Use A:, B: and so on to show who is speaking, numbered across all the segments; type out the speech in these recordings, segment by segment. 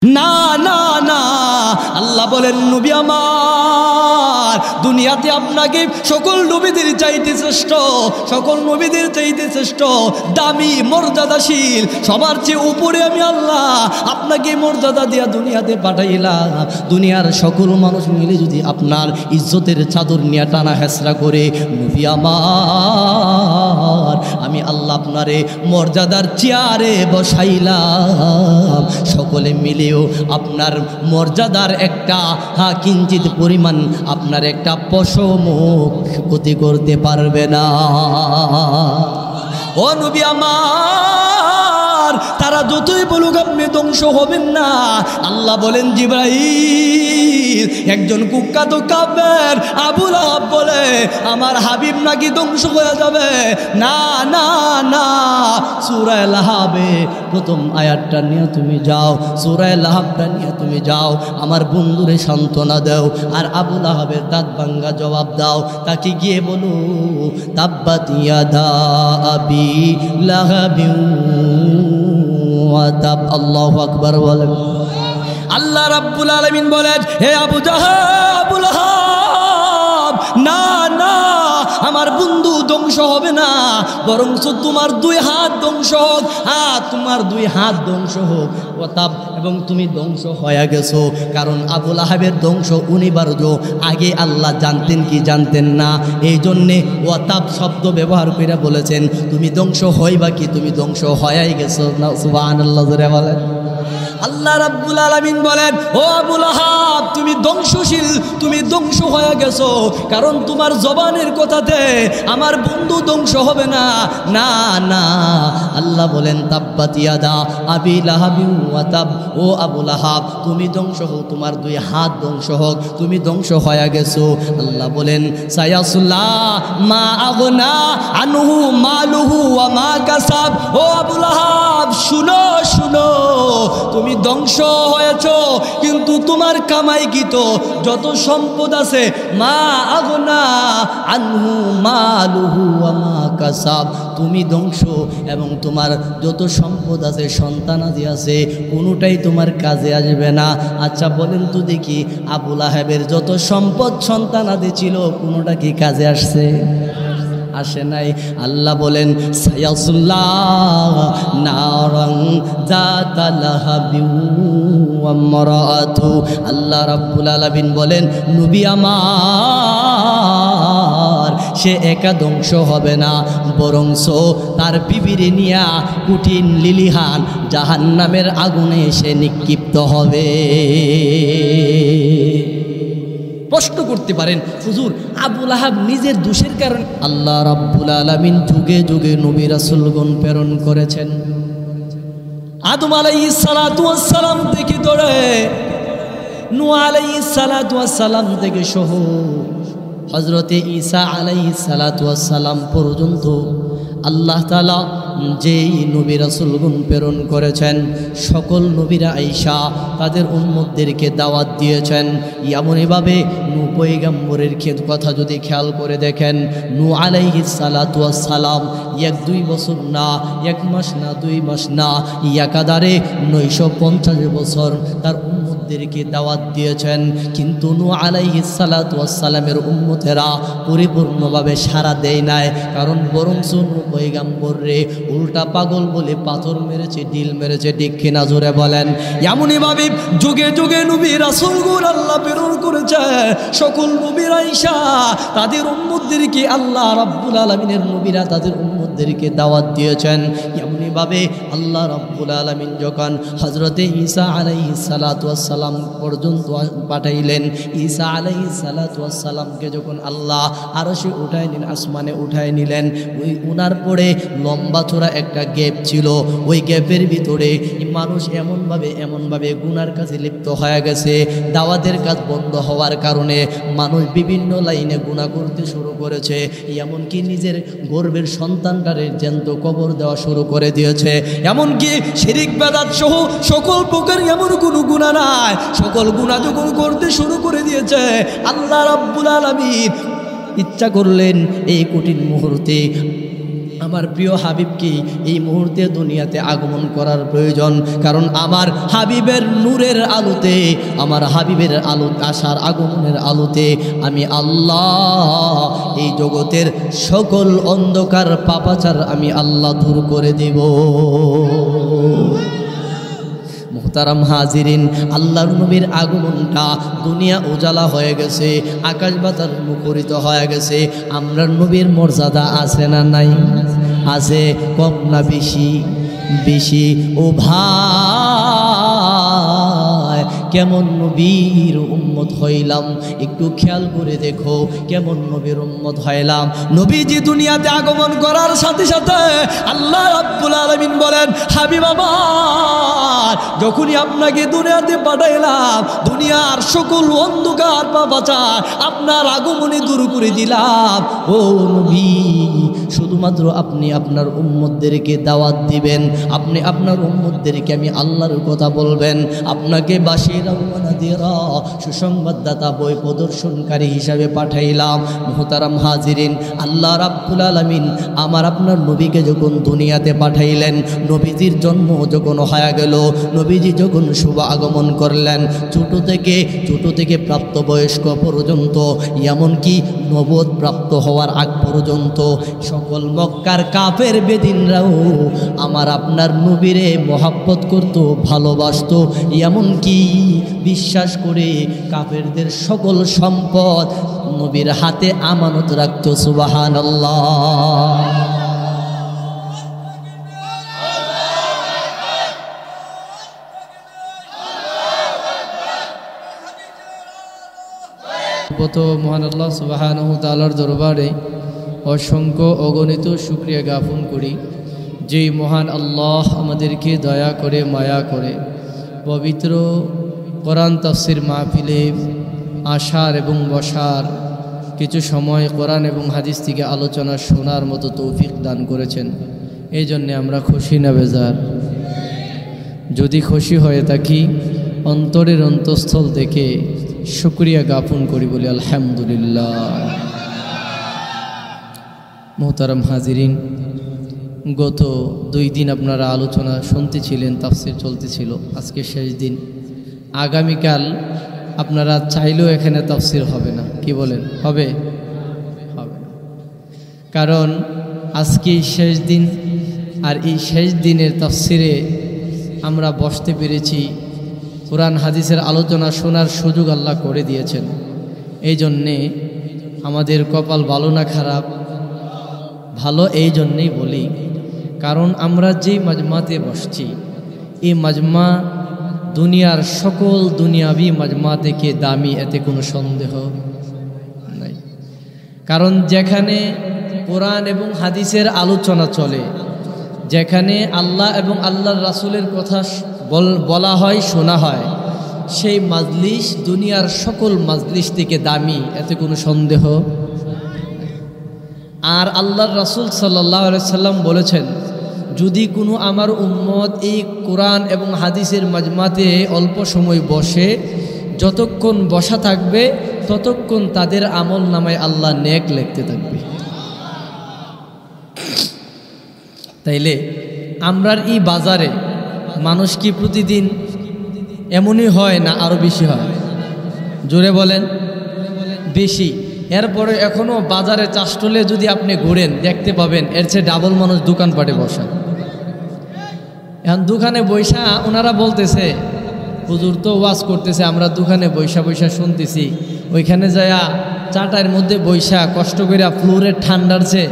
A: না না না, আল্লাহ বলেন নবী আমার, দুনিয়াতে আপনাকে সকল নবীদের চাইতে শ্রেষ্ঠ, সকল নবীদের চাইতে শ্রেষ্ঠ, দামি, মর্যাদাশীল, সবার চেয়ে উপরে আমি আল্লাহ আপনাকে মর্যাদা দিয়া দুনিয়াতে পাঠাইলাম। দুনিয়ার সকল মানুষ মিলে যদি আপনার ইজ্জতের চাদর নিয়ে টানা হেসরা করে, নবী আমার আমি আল্লাহ আপনারে মর্যাদার চেয়ারে বসাইলাম। সকলে মিলেও আপনার মর্যাদার একটা কিঞ্চিত পরিমাণ আপনার একটা পশমও ক্ষতি করতে পারবে না। ও নবী আমার, তারা যতই বলুক আপনি ধ্বংস হবেন না। আল্লাহ বলেন জিবরাইল, একজন কুখ্যাত কাফের আবু লাহাব বলে আমার হাবিব নাকি ধ্বংস হয়ে যাবে। না না না, সূরা লাহাবে প্রথম আয়াতটা নিয়ে তুমি যাও, সূরা লাহাবটা নিয়ে তুমি যাও, আমার বন্ধুরে সান্ত্বনা দাও, আর আবু লাহাবের দাঁত ভাঙ্গা জবাব দাও। তাকে গিয়ে বলো তাব্বাত ইয়াদা আবি লাহাবিন ওয়া তাব। আল্লাহু আকবার বলেন। আল্লাহ রাব্বুল আলামিন বলেন, হে আবু লাহাব, না না, আমার বন্ধু ধ্বংস হবে না, বরং তোমার দুই হাত ধ্বংস হোক, তোমার দুই হাত ধ্বংস হোক। ওয়াতাব, এবং তুমি ধ্বংস হয়ে গেছো। কারণ আবু লাহাবের ধ্বংস অনিবার্য, আগে আল্লাহ জানতেন কি জানতেন না, এই জন্যে ওয়াতাব শব্দ ব্যবহার করে বলেছেন তুমি ধ্বংস হইবা কি, তুমি ধ্বংস হয়ে গেছো। না সুবহানাল্লাহ জোরে বলেন। আল্লাহ রাব্বুল আলামিন বলেন, ও আবু লাহাব, তুমি ধ্বংসশীল, তুমি ধ্বংস হয়ে গেছো, কারণ তোমার জবানের কথাতে আমার বন্ধু ধ্বংস হবে না। না না, আল্লাহ বলেন তাব্বাত ইয়াদা আবি লাহাবিন ওয়া তাব, ও আবু লাহাব তুমি ধ্বংস হোক, তোমার দুই হাত ধ্বংস হোক, তুমি ধ্বংস হয়ে গেছো। আল্লাহ বলেন সায়াসুল্লাহ মা আগনা আনহু মালুহু ওয়া মা কাসাব। ও আবু লাহাব শুনো শুনো, তুমি ধ্বংস হয়েছ, কিন্তু তোমার কামাইকৃত যত সম্পদ আছে, মা আগনা আনহু মালুহু ওয়া মা কাসাব, তুমি ধ্বংস, এবং তোমার যত সম্পদ আছে, সন্তানাদি আছে, কোনোটাই তোমার কাজে আসবে না। আচ্ছা বলেন তো দেখি, আবু লাহাবের যত সম্পদ সন্তানাদি ছিল, কোনোটা কি কাজে আসছে? আসে নাই। আল্লাহ বলেন সায়াসুল্লাহ নারাং যাতা লাহাবিন ওয়া মারাতু। আল্লাহ রাব্বুল আলামিন বলেন নবী আমার, সে একা ধ্বংস হবে না, বরংস তার বিবিরে নিয়া কঠিন লিলিহান জাহান্নামের আগুনে সে নিক্ষিপ্ত হবে। প্রশ্ন করতে পারেন, হুজুর আবু লাহাব নিজের দোষের কারণে? আল্লাহ রাব্বুল আলামিন যুগে যুগে নবী রাসূলগণ প্রেরণ করেছেন। আদম আলাইহিস সালাতু ওয়াস সালাম থেকে ধরে নূহ আলাইহিস সালাতু ওয়াস সালাম থেকে সহ হযরতে ঈসা আলাইহিস সালাতু ওয়াস সালাম পর্যন্ত আল্লাহ তাআলা যেই নবী রাসূলগণ প্রেরণ করেছেন, সকল নবীরা আইসা তাদের উম্মতদেরকে দাওয়াত দিয়েছেন। এমনইভাবে নূহ পয়গম্বরের কথা যদি খেয়াল করে দেখেন, নূহ আলাইহিস সালাতু ওয়াস সালাম 1-2 বছর না, 1 মাস না, 2 মাস না, একাধারে 950 বছর তার উম্মতদেরকে দাওয়াত দিয়েছেন। কিন্তু নূহ আলাইহিস সালাতু ওয়াস সালামের উম্মতেরা পরিপূর্ণভাবে সাড়া দেয় নাই, কারণ বরঞ্চ নূহ পয়গম্বর রে উল্টা পাগল বলে পাথর মেরেছে, ডিল মেরেছে। ঠিক কিনা জোরে বলেন। এমনইভাবে যুগে যুগে নবী রাসূলগণ আল্লাহ প্রেরণ করেছে, সকল নবীরা আইসা তাদের উম্মতদেরকে, আল্লাহ রাব্বুল আলামিনের নবীরা তাদের উম্মতদেরকে দাওয়াত দিয়েছেন। এমনইভাবে আল্লাহ রাব্বুল আলামিন যখন হযরতে ঈসা আলাইহিস সালাতু ওয়াস সালাম পর্যন্ত পাঠাইলেন, ঈসা আলাইহিস সালাতু ওয়াস সালামকে যখন আল্লাহ আরশে উঠায় নিলেন, আসমানে উঠায় নিলেন, ওই উনার পরে লম্বা চড়া একটা গ্যাপ ছিল। ওই গ্যাপের ভিতরে মানুষ এমনভাবে গুনার কাজে লিপ্ত হয়ে গেছে। দাওয়াতের কাজ বন্ধ হওয়ার কারণে মানুষ বিভিন্ন লাইনে গুনাহ করতে শুরু করেছে। এমনকি নিজের গর্ভের সন্তানটারে জ্যান্ত কবর দেওয়া শুরু করে দিয়েছে। এমনকি শিরিক বেদাত সহ সকল প্রকার এমন কোনো গুনাহ নাই, সকল গুনাহ যখন করতে শুরু করে দিয়েছে, আল্লাহ রাব্বুল আলামিন ইচ্ছা করলেন এই কঠিন মুহূর্তে আমার প্রিয় হাবিবকে এই মুহূর্তে দুনিয়াতে আগমন করার প্রয়োজন, কারণ আমার হাবিবের নূরের আলোতে, আমার হাবিবের আলো আসার আগমনের আলোতে আমি আল্লাহ এই জগতের সকল অন্ধকার পাপাচার আমি আল্লাহ দূর করে দেব। মুহতারাম হাজিরিন, আল্লাহর নবীর আগমনটা দুনিয়া উজালা হয়ে গেছে, আকাশ বাতাস মুখরিত হয়ে গেছে। আমরা নবীর মর্যাদা আছে না নাই? আছে, কম না বেশি? বেশি। ও ভাই, কেমন নবীর উম্মত হইলাম একটু খেয়াল করে দেখো, কেমন নবীর উম্মত হইলাম। নবীজি দুনিয়াতে আগমন করার সাথে সাথে আল্লাহ রাব্বুল আলামিন বলেন, হাবিব আমার, যখনই আপনাকে দুনিয়াতে পাঠাইলাম দুনিয়ার সকল অন্ধকার পাপাচার আপনার আগমনে দূর করে দিলাম। ও নবী, শুধুমাত্র আপনি আপনার উম্মতদেরকে দাওয়াত দিবেন, আপনি আপনার উম্মতদেরকে আমি আল্লাহর কথা বলবেন, আপনাকে বাশীরা ওয়া নাযীরা সুসংবাদদাতা বই প্রদর্শনকারী হিসাবে পাঠাইলাম। মুহতারাম হাজিরিন, আল্লাহ রাব্বুল আলামিন আমার আপনার নবীকে যখন দুনিয়াতে পাঠাইলেন, নবীজির জন্ম যখন হয়ে গেল, নবীজি যখন শুভ আগমন করলেন, ছোট থেকে প্রাপ্তবয়স্ক পর্যন্ত, এমনকি নবুয়ত প্রাপ্ত হওয়ার আগ পর্যন্ত সকল মক্কার কাফের বেদিনরাও আমার আপনার নবীরে মহব্বত করত, ভালোবাসত, এমনকি বিশ্বাস করে কাফেরদের সকল সম্পদ নবীর হাতে আমানত রাখত। সুবহানাল্লাহ। মহান আল্লাহ সুবহানাহু ওয়া তাআলার দরবারে অসংখ্য অগণিত শুকরিয়া জ্ঞাপন করি, যেই মহান আল্লাহ আমাদেরকে দয়া করে মায়া করে পবিত্র কোরআন তাফসীর মাহফিলে আসার এবং বসার, কিছু সময় কোরআন এবং হাদিস থেকে আলোচনা শোনার মতো তৌফিক দান করেছেন। এই জন্যে আমরা খুশি না বেজার? যদি খুশি হয়ে থাকি, অন্তরের অন্তঃস্থল থেকে শুকরিয়া জ্ঞাপন করি, বলি আলহামদুলিল্লাহ। মুহতারাম হাজিরিন, গত 2 দিন আপনারা আলোচনা শুনতেছিলেন, তাফসীর চলতেছিল, আজকে শেষ দিন। আগামীকাল আপনারা চাইলেও এখানে তাফসীর হবে না। কি বলেন, হবে? হবে না, কারণ আজকে শেষ দিন, আর এই শেষ দিনের তাফসীরে আমরা বসতে পেরেছি, কোরআন হাদিসের আলোচনা শোনার সুযোগ আল্লাহ করে দিয়েছেন। এই জন্যে আমাদের কপাল ভালো না খারাপ? ভালো। এই জন্যেই বলি, কারণ আমরা যেই মাজমাতে বসছি, এই মাজমা দুনিয়ার সকল দুনিয়াবি মাজমা থেকে দামি, এতে কোনো সন্দেহ নাই। কারণ যেখানে কোরআন এবং হাদিসের আলোচনা চলে, যেখানে আল্লাহ এবং আল্লাহর রাসূলের কথা বলা হয়, শোনা হয়, সেই মাজলিস দুনিয়ার সকল মাজলিস থেকে দামি, এতে কোনো সন্দেহ। আর আল্লাহর রাসূল সাল্লাল্লাহু আলাইহি সাল্লাম বলেছেন, যদি কোনো আমার উম্মত এই কোরআন এবং হাদিসের মাজমাতে অল্প সময় বসে, যতক্ষণ বসা থাকবে ততক্ষণ তাদের আমল নামায় আল্লাহ নেক লিখতে থাকবে। তাইলে আমরার এই বাজারে মানুষ কি প্রতিদিন এমনই হয় না আরও বেশি হয়? জোরে বলেন, বেশি। এরপরে এখনও বাজারে চাষটলে যদি আপনি ঘুরেন, দেখতে পাবেন এর চেয়ে ডাবল মানুষ দোকানপাটে বসা। এখন দোকানে বৈশা ওনারা বলতেছে, হুজুর তো ওয়াজ করতেছে, আমরা দোকানে বৈশা বৈশা শুনতেছি, ওইখানে যায়া চাটার মধ্যে বৈশা কষ্ট করে ফ্লোরের ঠান্ডার চেয়ে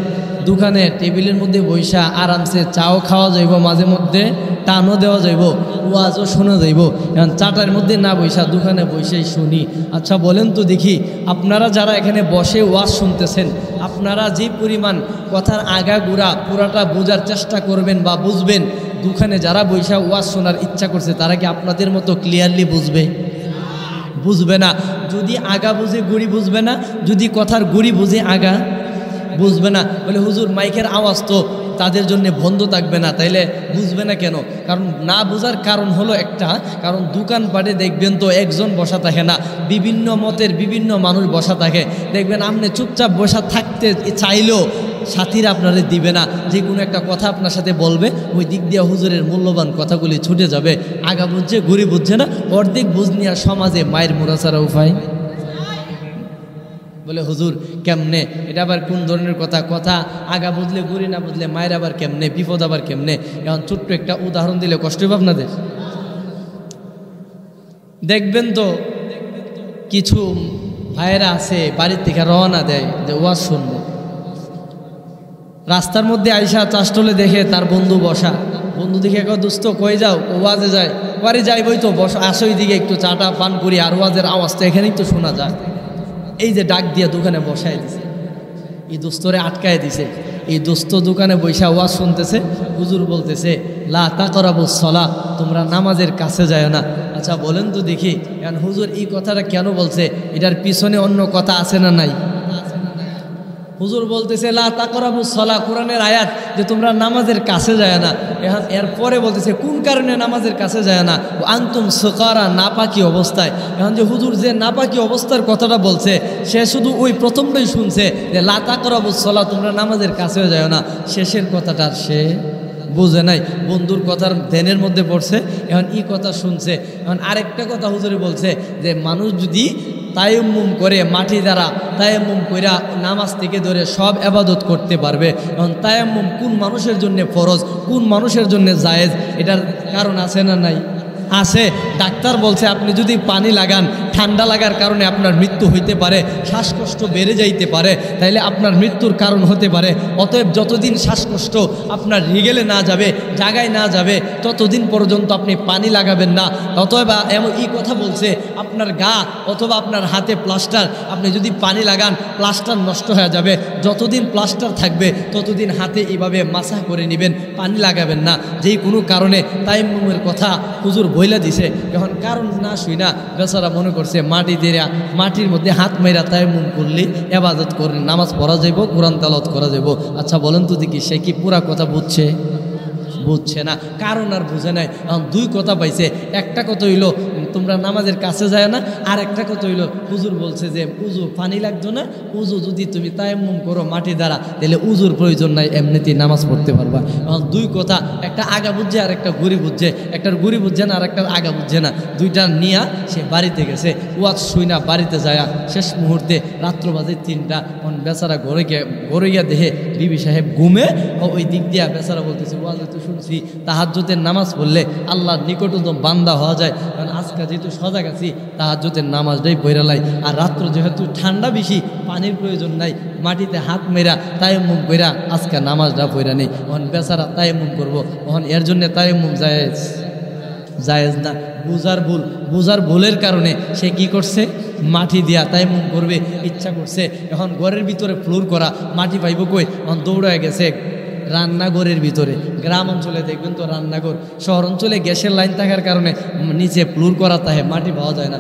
A: দোকানে টেবিলের মধ্যে বৈশা আরামসে চাও খাওয়া যাইব, মাঝে মধ্যে টানও দেওয়া যাইব, ওয়াজও শোনা যাইব। এখন চাটার মধ্যে না বৈশা দোকানে বৈশাই শুনি। আচ্ছা বলেন তো দেখি, আপনারা যারা এখানে বসে ওয়াজ শুনতেছেন, আপনারা যে পরিমাণ কথার আগাগোড়া পুরাটা বোঝার চেষ্টা করবেন বা বুঝবেন, দোকানে যারা বৈশা ওয়াজ শোনার ইচ্ছা করছে তারা কি আপনাদের মতো ক্লিয়ারলি বুঝবে? বুঝবে না। যদি আগা বুঝে গুড়ি বুঝবে না, যদি কথার গুড়ি বুঝে আগা বুঝবে না। বলে হুজুর মাইকের আওয়াজ তো তাদের জন্য বন্ধ থাকবে না, তাইলে বুঝবে না কেন? কারণ না বোঝার কারণ হলো একটা, কারণ দোকানপাটে দেখবেন তো একজন বসা থাকে না, বিভিন্ন মতের বিভিন্ন মানুষ বসা থাকে। দেখবেন আপনি চুপচাপ বসা থাকতে চাইলেও সাথীরা আপনারে দিবে না, যে কোনো একটা কথা আপনার সাথে বলবে, ওই দিক দিয়ে হুজুরের মূল্যবান কথাগুলি ছুটে যাবে। আগা বুঝছে ঘুরি বুঝছে না, অর্ধেক বুঝ নিয়ে সমাজে মায়ের মোড়া ছাড়া উপায়। বলে হুজুর কেমনে, এটা আবার কোন ধরনের কথা? কথা আগা বুঝলে ঘুরি, না বুঝলে মায়ের আবার কেমনে, বিপদ আবার কেমনে। এখন ছোট্ট একটা উদাহরণ দিলে কষ্ট হবে আপনাদের। দেখবেন তো কিছু ভাইয়েরা আছে বাড়ির থেকে রওনা দেয় যে ওয়াজ শুনবো, রাস্তার মধ্যে আইসা চাষটলে দেখে তার বন্ধু বসা, বন্ধু দেখে কয় দোস্ত কই যাও? ও ওয়াজে যায়। বাড়ি যাইবই তো, বস আসো দিকে একটু চাটা পান করি, আর ওয়াজের আওয়াজটা এখানেই তো শোনা যায়। এই যে ডাক দিয়ে দোকানে বসায় দিছে, এই দোস্তরে আটকায় দিছে। এই দোস্ত দোকানে বৈশা ওয়াজ শুনতেছে, হুজুর বলতেছে লা তাকরাবুস সালাহ, তোমরা নামাজের কাছে যায় না। আচ্ছা বলেন তো দেখি, এখন হুজুর এই কথাটা কেন বলছে? এটার পিছনে অন্য কথা আছে না নাই? হুজুর বলতেছে লা তাকরাবুস সালাহ, কোরআনের আয়াত, যে তোমরা নামাজের কাছে যায় না। এখন এরপরে বলতেছে কোন কারণে নামাজের কাছে যায় না? আনতুম সুকারা, নাপাকি অবস্থায়। এখন যে হুজুর যে নাপাকি অবস্থার কথাটা বলছে, সে শুধু ওই প্রথমটাই শুনছে যে লা তাকরাবুস সালাহ, তোমরা নামাজের কাছেও যায় না, শেষের কথাটা সে বুঝে নাই, বন্ধুর কথার ধ্যানের মধ্যে পড়ছে। এখন এই কথা শুনছে। এখন আরেকটা কথা হুজুরে বলছে যে মানুষ যদি তায়াম্মুম করে, মাটি দ্বারা তায়াম্মুম কইরা নামাজ থেকে ধরে সব ইবাদত করতে পারবে। এখন তায়াম্মুম কোন মানুষের জন্য ফরজ, কোন মানুষের জন্য জায়েজ, এটার কারণ আছে না নাই? আছে। ডাক্তার বলছে আপনি যদি পানি লাগান, ঠান্ডা লাগার কারণে আপনার মৃত্যু হইতে পারে, শ্বাসকষ্ট বেড়ে যাইতে পারে, তাইলে আপনার মৃত্যুর কারণ হতে পারে। অতএব যতদিন শ্বাসকষ্ট আপনার রিগেলে না যাবে, জায়গায় না যাবে, ততদিন পর্যন্ত আপনি পানি লাগাবেন না। অতএব এমন এই কথা বলছে, আপনার গা অথবা আপনার হাতে প্লাস্টার, আপনি যদি পানি লাগান প্লাস্টার নষ্ট হয়ে যাবে। যতদিন প্লাস্টার থাকবে ততদিন হাতে এইভাবে মাসাহ করে নেবেন, পানি লাগাবেন না। যেই কোনো কারণে তায়াম্মুমের কথা হুজুর বইলা দিছে। এখন কারণ না শুই না বেচারা মনে করছে মাটি দেয়া, মাটির মধ্যে হাত মাইরা তায়াম্মুম করলে ইবাদত করে নামাজ পড়া যাইব, কোরআন তেলাওয়াত করা যাইব। আচ্ছা বলেন তো দেখি, সে কি পুরা কথা বুঝছে? বুঝছে না, কারণ আর বুঝে নাই। এখন দুই কথা পাইছে। একটা কথা হইলো তোমরা নামাজের কাছে যায় না, আর একটা কথা হইলো হুজুর বলছে যে উজু পানি লাগতো না, উজু যদি তুমি তায়াম্মুম করো মাটি দ্বারা, তাহলে উজুর প্রয়োজন নাই, এমনিতেই নামাজ পড়তে পারবা। এখন দুই কথা, একটা আগা বুঝছে আর একটা গুড়ি বুঝছে, একটার গুড়ি বুঝছে না আর একটার আগা বুঝছে না, দুইটা নিয়া সে বাড়িতে গেছে। ওয়াজ শুই না বাড়িতে যায়, শেষ মুহূর্তে রাত্র বাজে 3টা। এখন বেচারা ঘরে গিয়া দেখে বিবি সাহেব ঘুমে, ওই দিক দিয়া বেচারা বলতেছে ওয়াজে তো শুনছি তাহাজ্জুদের নামাজ পড়লে আল্লাহর নিকটতম বান্দা হওয়া যায়। কারণ আজকে যেহেতু সজাগ আছি, তাহাজ্জুদের নামাজটাই পড়া লাই। আর রাত্র যেহেতু ঠান্ডা বেশি, পানির প্রয়োজন নাই, মাটিতে হাত মেরা তায়াম্মুম কইরা আজকে নামাজটা পড়া নেই। এখন বেচারা তায়াম্মুম করবো, এখন এর জন্য তায়াম্মুম জায়েজ না। বুঝার ভুলের কারণে সে কি করছে, মাটি দিয়া তায়াম্মুম করবে ইচ্ছা করছে। এখন ঘরের ভিতরে ফ্লোর করা মাটি পাইব কই, এখন দৌড়ায় গেছে রান্নাঘরের ভিতরে। গ্রাম অঞ্চলে দেখবেন তো রান্নাঘর, শহর অঞ্চলে গ্যাসের লাইন থাকার কারণে নিচে ফ্লোর করা থাকে, মাটি পাওয়া যায় না।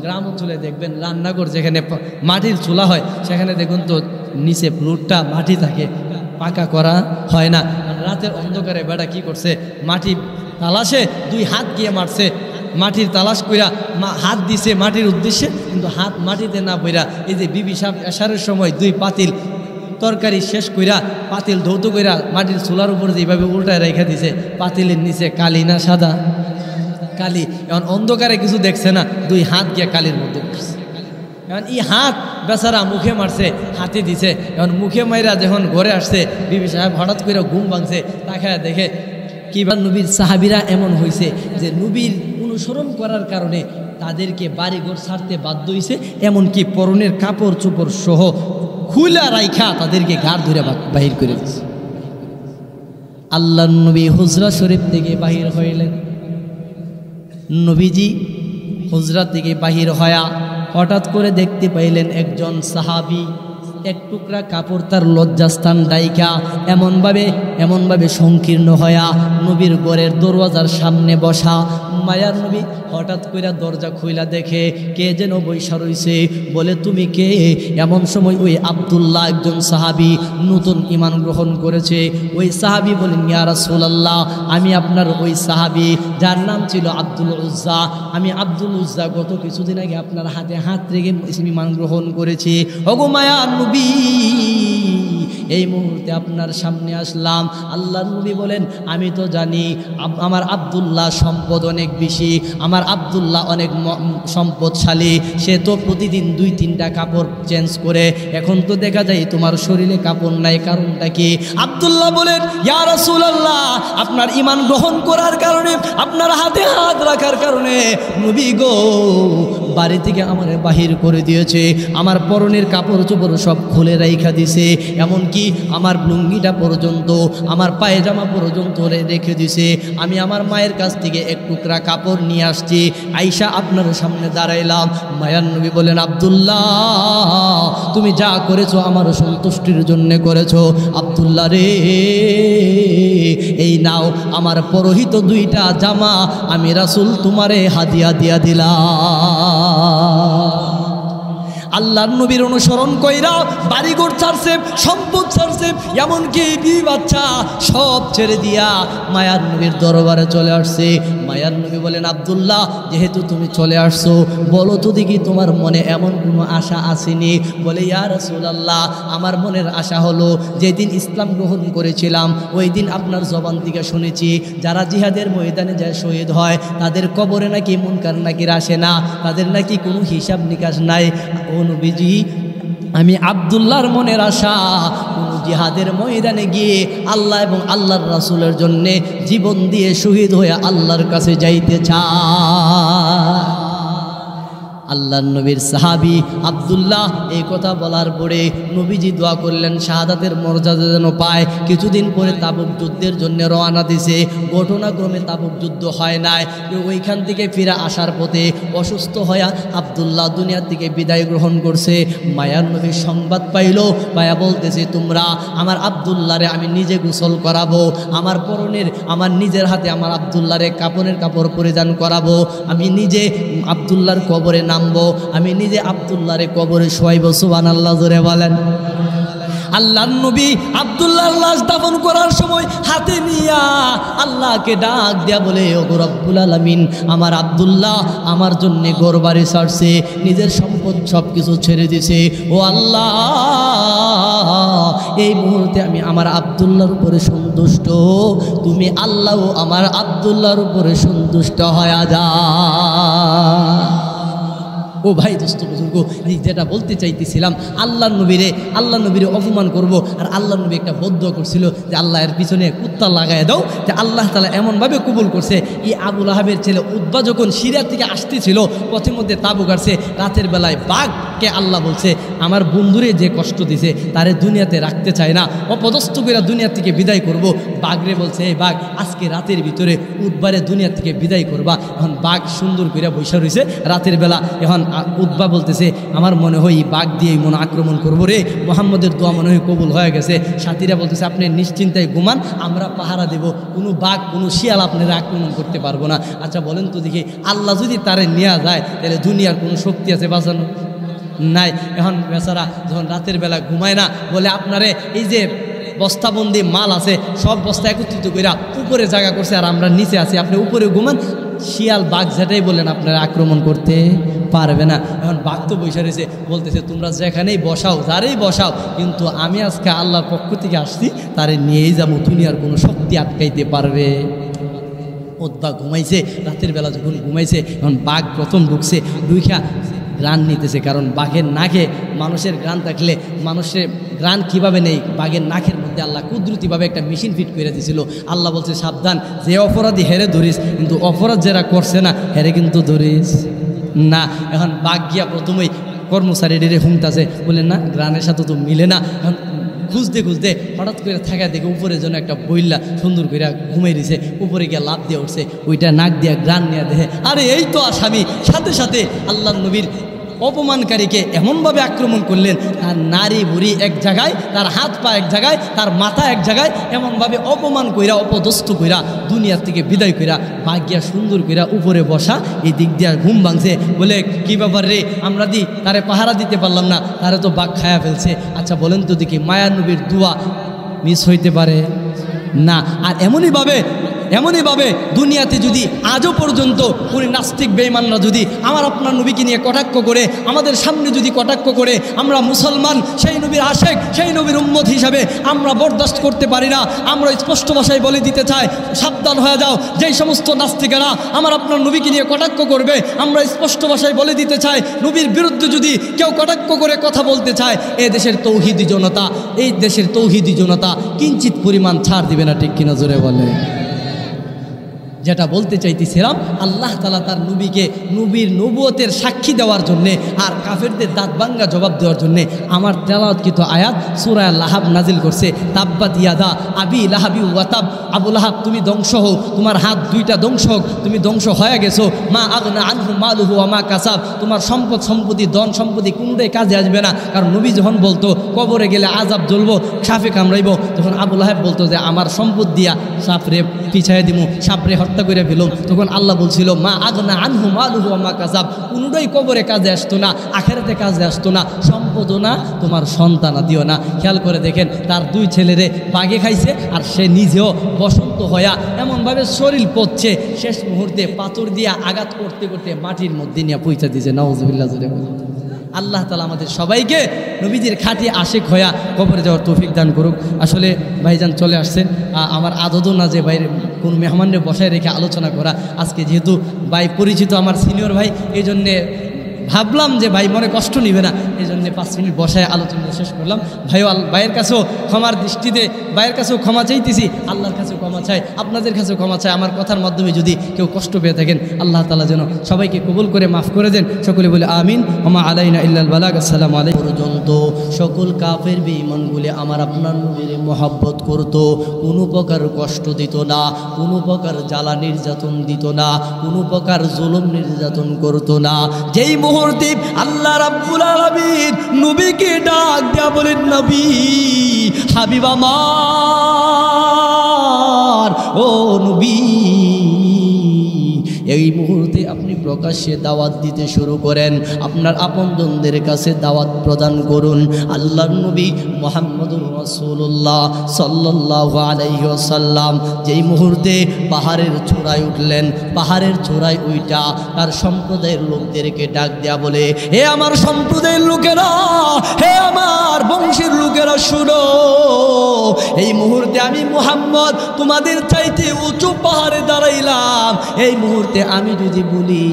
A: গ্রাম অঞ্চলে দেখবেন রান্নাঘর যেখানে মাটির চুলা হয়, সেখানে দেখুন তো নিচে ফ্লোরটা মাটি থাকে, পাকা করা হয় না। রাতের অন্ধকারে বেটা কি করছে, মাটি তালাশে 2 হাত গিয়ে মারছে, মাটির তালাশ কইরা হাত দিছে মাটির উদ্দেশ্যে, কিন্তু হাত মাটিতে না পইরা এই যে বিবি সাহেব এশারের সময় 2 পাতিল তরকারি শেষ কইরা পাতিল ধৌত কইরা মাটির চুলার উপর যেভাবে উল্টায় রেখে দিছে, পাতিলের নিচে কালি না সাদা কালি। এখন অন্ধকারে কিছু দেখছে না, 2 হাত গিয়া কালির মধ্যে উঠছে। এখন এই হাত বেচারা মুখে মারছে, হাতে দিছে। এখন মুখে মাইরা যখন ঘরে আসছে, বিবি সাহেব হঠাৎ করে ঘুম ভাঙছে, তাকায় দেখে কিবার নবীর সাহাবিরা এমন হয়েছে যে নবীর অনুসরণ করার কারণে তাদেরকে বাড়িঘর ছাড়তে বাধ্য হয়েছে, এমনকি পরনের কাপড় চোপড় সহ খুলা রাইখা তাদেরকে ঘাড় ধরে বাহির করে দিচ্ছে। আল্লাহর নবী হুজরা শরীফ থেকে বাহির হইলেন। নবীজি হুজরা থেকে বাহির হয়া হঠাৎ করে দেখতে পাইলেন একজন সাহাবী এক টুকরা কাপড় তার লজ্জাস্থান ডাইকা এমনভাবে সংকীর্ণ হয়া নবীর ঘরের দরওয়াজার সামনে বসা। মায়ার নবী হঠাৎ কইরা দরজা খুইলা দেখে কে যেন বৈশা রইছে। বলে তুমি কে? এমন সময় ওই আব্দুল্লাহ একজন সাহাবী নতুন ঈমান গ্রহণ করেছে। ওই সাহাবী বলেন ইয়া রাসূলুল্লাহ, আমি আপনার ওই সাহাবী যার নাম ছিল আব্দুল উজ্জা। আমি আব্দুল উজ্জা গত কিছুদিন আগে আপনার হাতে হাত রেখে ঈমান গ্রহণ করেছি। ওগো মায়ার নবী, এই মুহূর্তে আপনার সামনে আসলাম। আল্লাহর নবী বলেন আমি তো জানি আমার আব্দুল্লাহ সম্পদ অনেক বেশি, আমার আব্দুল্লাহ অনেক সম্পদশালী, সে তো প্রতিদিন 2-3টা কাপড় চেঞ্জ করে, এখন তো দেখা যায় তোমার শরীরে কাপড় নাই, কারণটা কি? আব্দুল্লাহ বলেন ইয়া রাসূলুল্লাহ, আপনার ঈমান গ্রহণ করার কারণে, আপনার হাতে হাত রাখার কারণে নবী গো বাড়ি থেকে আমার বাহির করে দিয়েছে, আমার পরনের কাপড় চোপড় সব খুলে রাইখা দিছে, এমনকি আমার লুঙ্গিটা পর্যন্ত, আমার পায়জামা পর্যন্ত রেখে দিছে। আমি আমার মায়ের কাছ থেকে এক টুকরা কাপড় নিয়ে আসছি, আয়েশা আপনার সামনে দাঁড়াইলাম। মায়ার নবী বলেন আব্দুল্লাহ তুমি যা করেছো আমার সন্তুষ্টির জন্য করেছো। আব্দুল্লাহ রে এই নাও আমার পরহিত 2টা জামা, আমি রাসূল তোমারে হাদিয়া দিয়া দিলাম। আল্লাহর নবীর অনুসরণ কইরা বাড়িঘর ছাড়ছে, সম্পদ ছাড়ছে, এমনকি বিবি বাচ্চা সব ছেড়ে দিয়া মায়ার নবীর দরবারে চলে আসছে। মায়ার নবী বলেন আব্দুল্লাহ যেহেতু তুমি চলে আসছো, বলো তো দেখি তোমার মনে এমন কোনো আশা আসেনি? বলে ইয়া রাসূলুল্লাহ আমার মনের আশা হলো যেদিন ইসলাম গ্রহণ করেছিলাম ওই দিন আপনার জবান থেকে শুনেছি যারা জিহাদের ময়দানে যায় শহীদ হয় তাদের কবরে নাকি মুনকার নাকির আসে না, তাদের নাকি কোনো হিসাব নিকাশ নাই। ও নবীজি আমি আব্দুল্লাহর মনের আশা কোন জিহাদের ময়দানে গিয়ে আল্লাহ এবং আল্লাহর রাসূলের জন্য জীবন দিয়ে শহীদ হয়ে আল্লাহর কাছে যাইতে চায়। আল্লাহর নবীর সাহাবী আব্দুল্লাহ এই কথা বলার পরে নবীজি দোয়া করলেন শাহাদাতের মর্যাদা যেন পায়। কিছুদিন পরে তাবুক যুদ্ধের জন্য রওনা দিছে। ঘটনাক্রমে তাবুক যুদ্ধ হয় নাই, ওইখান থেকে ফিরে আসার পথে অসুস্থ হয়ে আব্দুল্লাহ দুনিয়ার থেকে বিদায় গ্রহণ করছে। মায়ার নবীর সংবাদ পাইল, মায়া বলতেছে তোমরা আমার আব্দুল্লাহরে আমি নিজে গোসল করাবো, আমার পরনের আমার নিজের হাতে আমার আব্দুল্লাহরে কাপড়ের কাপড় পরিধান করাবো, আমি নিজে আব্দুল্লাহর কবরে নামবো, আমি নিজে আব্দুল্লাহরে কবরে শোয়াইব। সুবহানাল্লাহ জোরে বলেন। আল্লাহর নবী আব্দুল্লাহর লাশ দাফন করার সময় হাতে নিয়া আল্লাহকে ডাক দিয়া বলে ওগো রব্বুল আলামিন আমার আব্দুল্লাহ আমার জন্য ঘর বাড়ি ছাড়ছে, নিজের সম্পদ সব কিছু ছেড়ে দিছে, ও আল্লাহ এই মুহূর্তে আমি আমার আব্দুল্লাহর উপরে সন্তুষ্ট, তুমি আল্লাহ আমার আব্দুল্লাহর উপরে সন্তুষ্ট হয়ে যা। ও ভাই দোস্ত বুজুর্গ, যেটা বলতে চাইতেছিলাম আল্লাহ নবীরে অপমান করব। আর আল্লাহ নবী একটা বদদুয়া করছিল যে আল্লাহ এর পিছনে কুত্তা লাগায় দাও, যে আল্লাহ তাআলা এমনভাবে কবুল করছে। এই আবু লাহাবের ছেলে উতবা যখন সিরিয়া থেকে আসতেছিল পথের মধ্যে তাবু কাটছে, রাতের বেলায় বাঘকে আল্লাহ বলছে আমার বন্ধুরে যে কষ্ট দিছে তারে দুনিয়াতে রাখতে চায় না, অপদস্থ করে দুনিয়া থেকে বিদায় করব। বাঘরে বলছে এই বাঘ আজকে রাতের ভিতরে উতবারে দুনিয়া থেকে বিদায় করবা। এখন বাঘ সুন্দর করে বৈশা রয়েছে রাতের বেলা। এখন উতবা বলতেছে আমার মনে হয় বাঘ দিয়ে মনে আক্রমণ করবো রে, মুহাম্মদের দোয়া মনে হয় কবুল হয়ে গেছে। সাথীরা বলতেছে আপনি নিশ্চিন্তায় ঘুমান, আমরা পাহারা দেব, কোনো বাঘ কোনো শিয়াল আপনারা আক্রমণ করতে পারবো না। আচ্ছা বলেন তো দেখি আল্লাহ যদি তারে নেওয়া যায় তাহলে দুনিয়ার কোনো শক্তি আছে বাঁচানো? নাই। এখন বেচারা যখন রাতের বেলা ঘুমায় না, বলে আপনারে এই যে বস্তাবন্দি মাল আছে সব বস্তা একত্রিত করে উপরে জায়গা করছে আর আমরা নিচে আছি, আপনি উপরে ঘুমান, শিয়াল বাঘ যেটাই বললেন আপনারা আক্রমণ করতে পারবে না। এখন বাঘ তো বসে রয়েছে, বলতেছে তোমরা যেখানেই বসাও যারেই বসাও, কিন্তু আমি আজকে আল্লাহর পক্ষ থেকে আসছি তারে নিয়েই যাবো, দুনিয়ার কোনো শক্তি আটকাইতে পারবে। উতবা ঘুমাইছে, রাতের বেলা যখন ঘুমাইছে এখন বাঘ প্রথম ঢুকছে, ঢুইখা গ্রান নিতেছে, কারণ বাঘের নাকে মানুষের গ্রান থাকলে মানুষের গ্রান কিভাবে নেই, বাঘের নাকের মধ্যে আল্লাহ কুদরতিভাবে একটা মেশিন ফিট করে দিয়েছিল। আল্লাহ বলছে সাবধান, যে অপরাধী হেরে ধরিস, কিন্তু অপরাধ যারা করছে না হেরে কিন্তু ধরিস না। এখন বাঘ গিয়া প্রথমেই কর্মচারীদের হুমতাছে, বলেন না গ্রানের সাথে তো মিলে না। এখন খুঁজতে খুঁজতে হঠাৎ করে থাকা দেখে উপরে যেন একটা বইল্লা সুন্দর করে ঘুমাই দিছে, উপরে গিয়ে লাভ দিয়ে উঠছে, ওইটা নাক দিয়া গ্রান নিয়ে দেখে আরে এই তো আসামি। সাথে সাথে আল্লাহ নবীর অপমানকারীকে এমনভাবে আক্রমণ করলেন, তার নারী বুড়ি এক জায়গায়, তার হাত পা এক জায়গায়, তার মাথা এক জায়গায়, এমনভাবে অপমান কইরা অপদস্থ কইরা দুনিয়ার থেকে বিদায় কইরা ভাগিয়া সুন্দর কইরা উপরে বসা। এই দিক দিয়া ঘুম ভাঙছে, বলে কি ব্যাপার রে, আমরা তারে পাহারা দিতে পারলাম না, তারে তো বাঘ খায়া ফেলছে। আচ্ছা বলেন তো দেখি মায়ার নবীর দোয়া মিস হইতে পারে না? আর এমনইভাবে এমনইভাবে দুনিয়াতে যদি আজও পর্যন্ত উনি নাস্তিক বেঈমানরা যদি আমার আপনার নবীকে নিয়ে কটাক্ষ করে আমাদের সামনে যদি কটাক্ষ করে আমরা মুসলমান সেই নবীর আশেক সেই নবীর উম্মত হিসাবে আমরা বরদাস্ত করতে পারি না। আমরা স্পষ্ট ভাষায় বলে দিতে চাই, সাবধান হয়ে যাও। যেই সমস্ত নাস্তিকেরা আমার আপনার নবীকে নিয়ে কটাক্ষ করবে, আমরা স্পষ্ট ভাষায় বলে দিতে চাই, নবীর বিরুদ্ধে যদি কেউ কটাক্ষ করে কথা বলতে চায়, এই দেশের তৌহিদি জনতা, এই দেশের তৌহিদি জনতা কিঞ্চিত পরিমাণ ছাড় দিবে না। ঠিক কিনা জোরে বলে? যেটা বলতে চাইতেছিলাম, আল্লাহ তাআলা তার নবীকে নবীর নবুয়তের সাক্ষী দেওয়ার জন্যে আর কাফেরদের দাঁত ভাঙ্গা জবাব দেওয়ার জন্যে আমার তেলাওয়াতকৃত আয়াত সূরা লাহাব নাজিল করছে। তাব্বাত ইয়াদা আবি লাহাবি ওয়াতাব, আবু লাহাব তুমি ধ্বংস হও, তোমার হাত দুইটা ধ্বংস হোক, তুমি ধ্বংস হয়ে গেছো। মা আগনা আনহু মালুহু ওয়া মা কাসাব, তোমার সম্পদ সম্পত্তি ধন সম্পত্তি কোনোটাই কাজে আসবে না। কারণ নবী যখন বলতো কবরে গেলে আযাব জ্বলবো, সাপে কামড়াইব, তখন আবু লাহাব বলতো যে আমার সম্পদ দিয়া সাপরে পিছাই দিমু, সাপরে হত্যা করে ফেলুম। তখন আল্লাহ বলছিল মা আগনা আনহু মালুহু ওয়া মা কাসাব, কোনোটাই কবরে কাজে আসতো না, আখেরাতে কাজে আসতো না, সম্পদও না, তোমার সন্তান দিও না। খেয়াল করে দেখেন, তার দুই ছেলেরে বাঘে খাইছে আর সে নিজেও বসন্ত হইয়া এমনভাবে শরীর পচছে, শেষ মুহূর্তে পাথর দিয়া আঘাত করতে করতে মাটির মধ্যে নিয়ে পৌঁছা দিয়েছে। নাউজুবিল্লাহ। আল্লাহ তাআলা আমাদের সবাইকে নবীজির খাঁটি আশিক হইয়া কবরে যাওয়ার তৌফিক দান করুক। আসলে ভাইজান চলে আসছেন, আমার আদতও না যে বাইরে কোনো মেহমানরে বসায় রেখে আলোচনা করা। আজকে যেহেতু ভাই পরিচিত আমার সিনিয়র ভাই, এই জন্যে ভাবলাম যে ভাই মনে কষ্ট নিবে না, এই জন্যে 5 মিনিট বসায় আলোচনা শেষ করলাম। ভাইয়ের কাছেও ক্ষমার দৃষ্টিতে ভাইয়ের কাছেও ক্ষমা চাইতেছি, আল্লাহর কাছেও ক্ষমা চাই, আপনাদের কাছেও ক্ষমা চাই। আমার কথার মাধ্যমে যদি কেউ কষ্ট পেয়ে থাকেন, আল্লাহ তাআলা যেন সবাইকে কবুল করে মাফ করে দেন। সকলে বলে আমিন। ওমা আলাইনা ইল্লাল বালাগ। আসসালামু আলাইকুম। পর্যন্ত সকল কাফের বেঈমানগুলি আমার আপনার নবীর মহব্বত করত, কোনো প্রকার কষ্ট দিত না, কোনো প্রকার জ্বালা নির্যাতন দিত না, কোনো প্রকার জুলুম নির্যাতন করত না। যেই মুহূর্তে আল্লাহ রাব্বুল আলামিন নবীকে ডাক দেয়া বলেন, নবী হাবিব আমার, ও নবী, এই মুহূর্তে আপনি প্রকাশ্যে দাওয়াত দিতে শুরু করেন, আপনার আপনজনদের কাছে দাওয়াত প্রদান করুন। আল্লাহর নবী মুহাম্মদুর রাসূলুল্লাহ সাল্লাল্লাহু আলাইহি ওয়াসাল্লাম যেই মুহূর্তে পাহাড়ের চূড়ায় উঠলেন, পাহাড়ের চূড়ায় উইটা তার সম্প্রদায়ের লোকদেরকে ডাক দেয়া বলে, হে আমার সম্প্রদায়ের লোকেরা, হে আমার বংশের লোকেরা, শুনো, এই মুহূর্তে আমি মুহাম্মদ তোমাদের চাইতে উঁচু পাহাড়ে দাঁড়াইলাম। এই মুহূর্তে আমি যদি বলি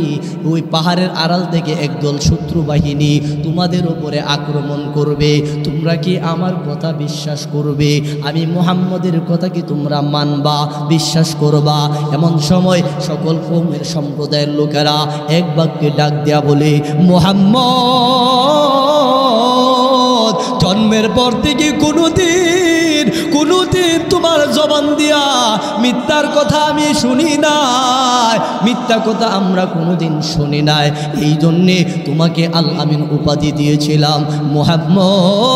A: ওই পাহাড়ের আড়াল থেকে একদল শত্রু বাহিনী তোমাদের উপরে আক্রমণ করবে, তোমরা কি আমার কথা বিশ্বাস করবে? আমি মুহাম্মদের কথা কি তোমরা মানবা, বিশ্বাস করবা? এমন সময় সকল কওমের সম্প্রদায়ের লোকেরা এক বাক্যে ডাক দেয়া বলে, মুহাম্মদ জন্মের পর থেকে কোনোদিন তোমার জবান দিয়া মিথ্যার কথা আমি শুনি নাই, মিথ্যা কথা আমরা কোনোদিন শুনি নাই। এই জন্যে তোমাকে আল আমিন উপাধি দিয়েছিলাম।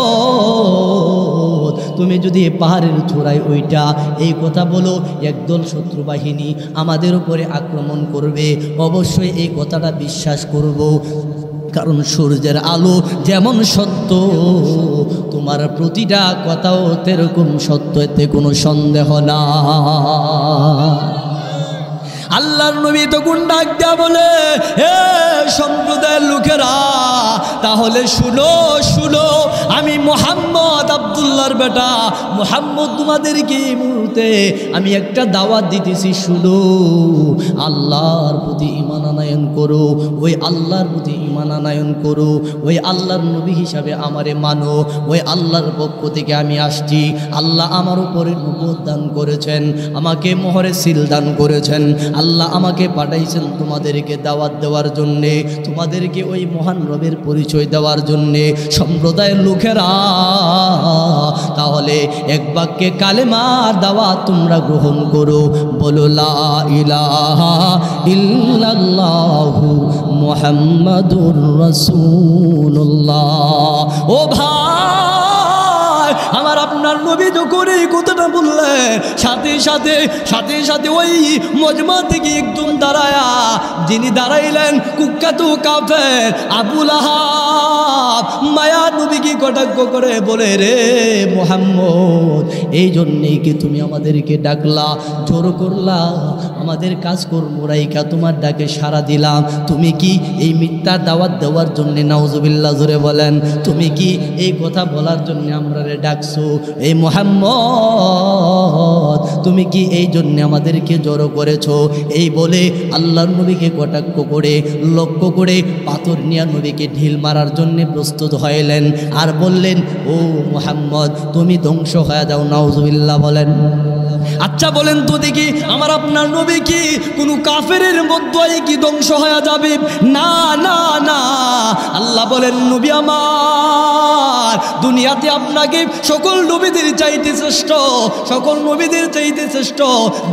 A: মুহাম্মদ তুমি যদি পাহাড়ের চূড়ায় ওইটা এই কথা বলো, একদল শত্রু বাহিনী আমাদের উপরে আক্রমণ করবে, অবশ্যই এই কথাটা বিশ্বাস করব। কারণ সূর্যের আলো যেমন সত্য, তোমার প্রতিটা কথাও তেরকম সত্য, এতে কোনো সন্দেহ না। আল্লাহর নবী তখন ডাক দেয়া বলে, হে সম্প্রদায়ের লোকেরা, তাহলে শুনো শুনো, আমি মুহাম্মদ আব্দুল্লাহর বেটা মুহাম্মদ তোমাদেরকে এই মুহূর্তে আমি একটা দাওয়াত দিতেছি, শুনো, আল্লাহর প্রতি ঈমান আনয়ন করো, ওই আল্লাহর প্রতি ঈমান আনয়ন করো, ওই আল্লাহর নবী হিসাবে আমারে মানো, ওই আল্লাহর পক্ষ থেকে আমি আসছি। আল্লাহ আমার উপরে নবুয়ত দান করেছেন, আমাকে মোহরে সিল দান করেছেন, আল্লাহ আমাকে পাঠাইছেন তোমাদেরকে দাওয়াত দেওয়ার জন্যে, তোমাদেরকে ওই মহান রবের পরিচয় দেওয়ার জন্যে। সম্প্রদায়ের লোকেরা, তাহলে এক বাক্যে কালেমার দাওয়াত তোমরা গ্রহণ করো, বলো লা ইলাহা ইল্লাল্লাহু মুহাম্মাদুর রাসূলুল্লাহ। ও ভাই, আমার আপনার নবী যখন এই কথাটা বললেন, সাথে সাথে ওই মজমা থেকে একদম দাঁড়ায়া, যিনি দাঁড়াইলেন কুখ্যাত কাফের আবু লাহাব, মায়া নবীকে কটাক্ষ করে বলে, রে মুহাম্মদ, এই জন্যেই কি তুমি আমাদেরকে ডাকলা, জোর করলা, আমাদের কাজ কর্ম রাইকা তোমার ডাকে সাড়া দিলাম, তুমি কি এই মিথ্যা দাওয়াত দেওয়ার জন্যে, নাউজুবিল্লাহ জোরে বলেন, তুমি কি এই কথা বলার জন্য আমরা ডাকছো? এই মুহাম্মদ, তুমি কি এই জন্য আমাদেরকে জড়ো করেছো? এই বলে আল্লাহর নবীকে কটাক্ষ করে, লক্ষ্য করে পাথর নিয়ে নবীকে ঢিল মারার জন্য প্রস্তুত হইলেন আর বললেন, ও মুহাম্মদ, তুমি ধ্বংস হয়ে যাও। নাউজুবিল্লাহ বলেন। আচ্ছা বলেন তো দেখি, আমার আপনার নবী কি কোনো কাফেরের মধ্যে কি ধ্বংস হয়ে যাবে? না না না, আল্লাহ বলেন, নবী আমার, দুনিয়াতে আপনাকে সকল নবীদের চাইতে শ্রেষ্ঠ, সকল নবীদের চাইতে শ্রেষ্ঠ,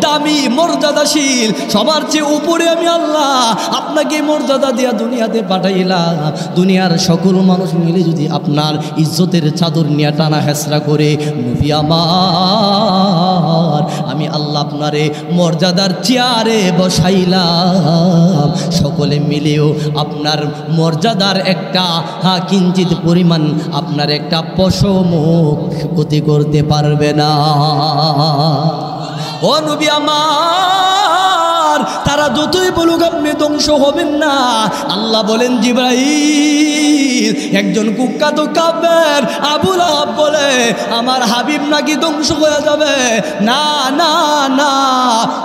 A: দামি, মর্যাদাশীল, সবার চেয়ে উপরে আমি আল্লাহ আপনাকে মর্যাদা দিয়া দুনিয়াতে পাঠাইলাম। দুনিয়ার সকল মানুষ মিলে যদি আপনার ইজ্জতের চাদর নিয়ে টানা হেসরা করে, নবী আমার, আমি আল্লাহ আপনারে মর্যাদার চেয়ারে বসাইলাম। সকলে মিলেও আপনার মর্যাদার একটা কিঞ্চিত পরিমাণ, আপনার একটা পশমও ক্ষতি করতে পারবে না। ও নবী আমার, তারা যতই বলুক আপনি ধ্বংস হবেন না। আল্লাহ বলেন, জিবরাইল, একজন কুখ্যাত কাফের আবু লাহাব বলে, আমার হাবিব নাকি ধ্বংস হয়ে যাবে। না না না,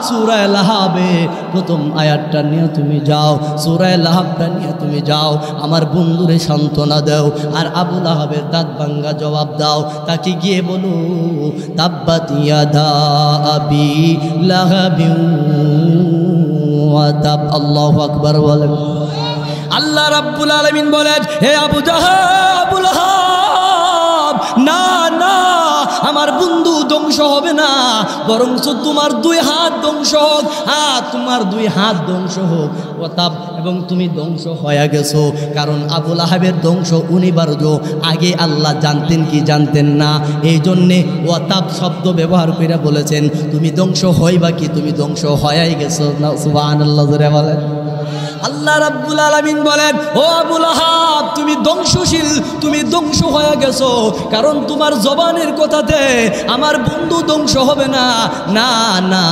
A: সূরা লাহাবে প্রথম আয়াতটা নিয়ে তুমি যাও, সূরা লাহাবটা নিয়ে তুমি যাও, আমার বন্ধুরে সান্ত্বনা দাও, আর আবু লাহাবের দাঁত ভাঙ্গা জবাব দাও। তাকে গিয়ে বলো, তাব্বাত ইয়াদা আবি লাহাবিন ওয়া তাব। আল্লাহু আকবার বলেন। আল্লাহ রাব্বুল আলামিন বলেন, হে আবু জাহাল, না না, আমার বন্ধু ধ্বংস হবে না, বরং তোমার দুই হাত ধ্বংস হোক, তোমার দুই হাত ধ্বংস হোক। ওয়াতাব, এবং তুমি ধ্বংস হয়ে গেছো। কারণ আবু লাহাবের ধ্বংস অনিবার্য, আগে আল্লাহ জানতেন কি জানতেন না, এই জন্যে ওয়াতাব শব্দ ব্যবহার করে বলেছেন, তুমি ধ্বংস হইবা কি, তুমি ধ্বংস হয়ে গেছো। না সুবহানাল্লাহ জোরে বলেন। আল্লাহ রাব্বুল আলামিন বলেন, ও আবু লাহাব, তুমি ধ্বংসশীল, তুমি ধ্বংস হয়ে গেছো, কারণ তোমার জবানের কথাতে আমার বন্ধু ধ্বংস হবে না। না না,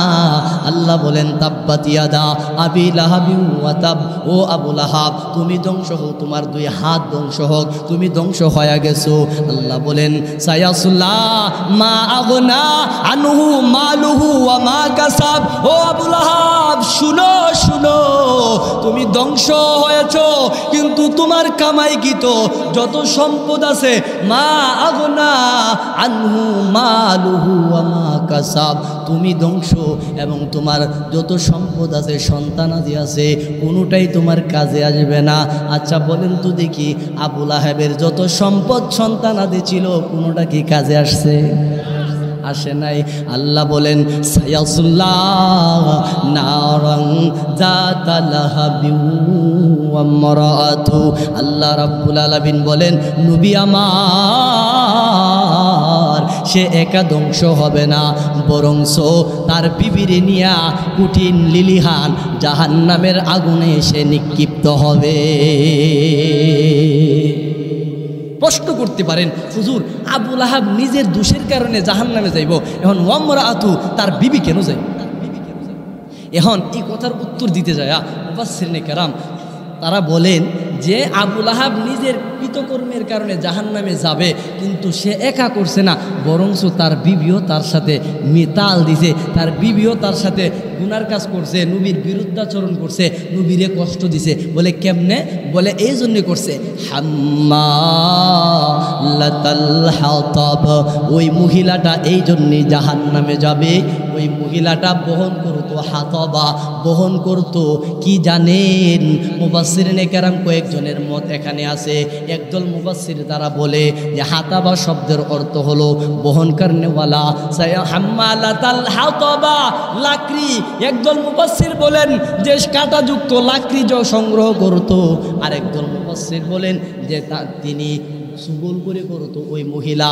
A: আল্লাহ বলেন, তাব্বাত ইয়াদা আবি লাহাবিন ওয়া তাব, ও আবু লাহাব, তুমি ধ্বংস হোক, তোমার দুই হাত ধ্বংস হোক, তুমি ধ্বংস হয়ে গেছো। আল্লাহ বলেন, সায়াসলা মা আগনা আনহু মালুহু ওয়া মা কাসাব। ও আবু লাহাব, শুনো শুনো, তুমি ধ্বংস হয়েছ, কিন্তু তোমার কামাইকৃত যত সম্পদ আছে, মা আগনা আনহু মালুহু ওয়া মা কাসাব, তুমি ধ্বংস, এবং তোমার যত সম্পদ আছে, সন্তানাদি আছে, কোনোটাই তোমার কাজে আসবে না। আচ্ছা বলেন তো দেখি, আবু লাহাবের যত সম্পদ সন্তানাদি ছিল, কোনোটা কি কাজে আসছে? আসে নাই। আল্লাহ বলেন, সায়াসুল্লাহ নারাং যাতা লাহাবিন ওয়া মারাতু। আল্লাহ রাব্বুল আলামিন বলেন, নবী আমার, সে একা ধ্বংস হবে না, বরংস তার বিবিরে নিয়া কঠিন লিলিহান জাহান্নামের আগুনে সে নিক্ষিপ্ত হবে। প্রশ্ন করতে পারেন, হুজুর, আবু লাহাব নিজের দোষের কারণে জাহান্নামে যাইব, এখন ওয়ামরাআতু, তার বিবি কেন যাইব? এখন এই কথার উত্তর দিতে যায় মুফাসসিরিনে কেরাম, তারা বলেন যে আবু লাহাব নিজের কৃতকর্মের কারণে জাহান্নামে যাবে, কিন্তু সে একা করছে না, বরঞ্চ তার বিবিও তার সাথে মিতাল দিছে, তার বিবিও তার সাথে গুনার কাজ করছে, নবীর বিরুদ্ধাচরণ করছে, নবীরে কষ্ট দিছে। বলে কেমনে? বলে এই জন্য করছে, হাম্মালাতাল হাতাব, ওই মহিলাটা এই জন্যে জাহান্নামে যাবে। ওই মহিলাটা বহন করতো হাতবা, বহন করতো কি জানেন? মুফাসসিরিনে কেরাম কয়েকজনের মত এখানে আছে। একদল মুফাসসির তারা বলে যে হাতাবা শব্দের অর্থ হলো বহন করনেওয়ালা, হাম্মালাতাল হাতাবা, লাকড়ি। একদল মুফাসসির বলেন যে কাঁটাযুক্ত লাকড়ি সংগ্রহ করতো, আর একদল মুফাসসির বলেন যে তিনি সুগোল করে করতো ওই মহিলা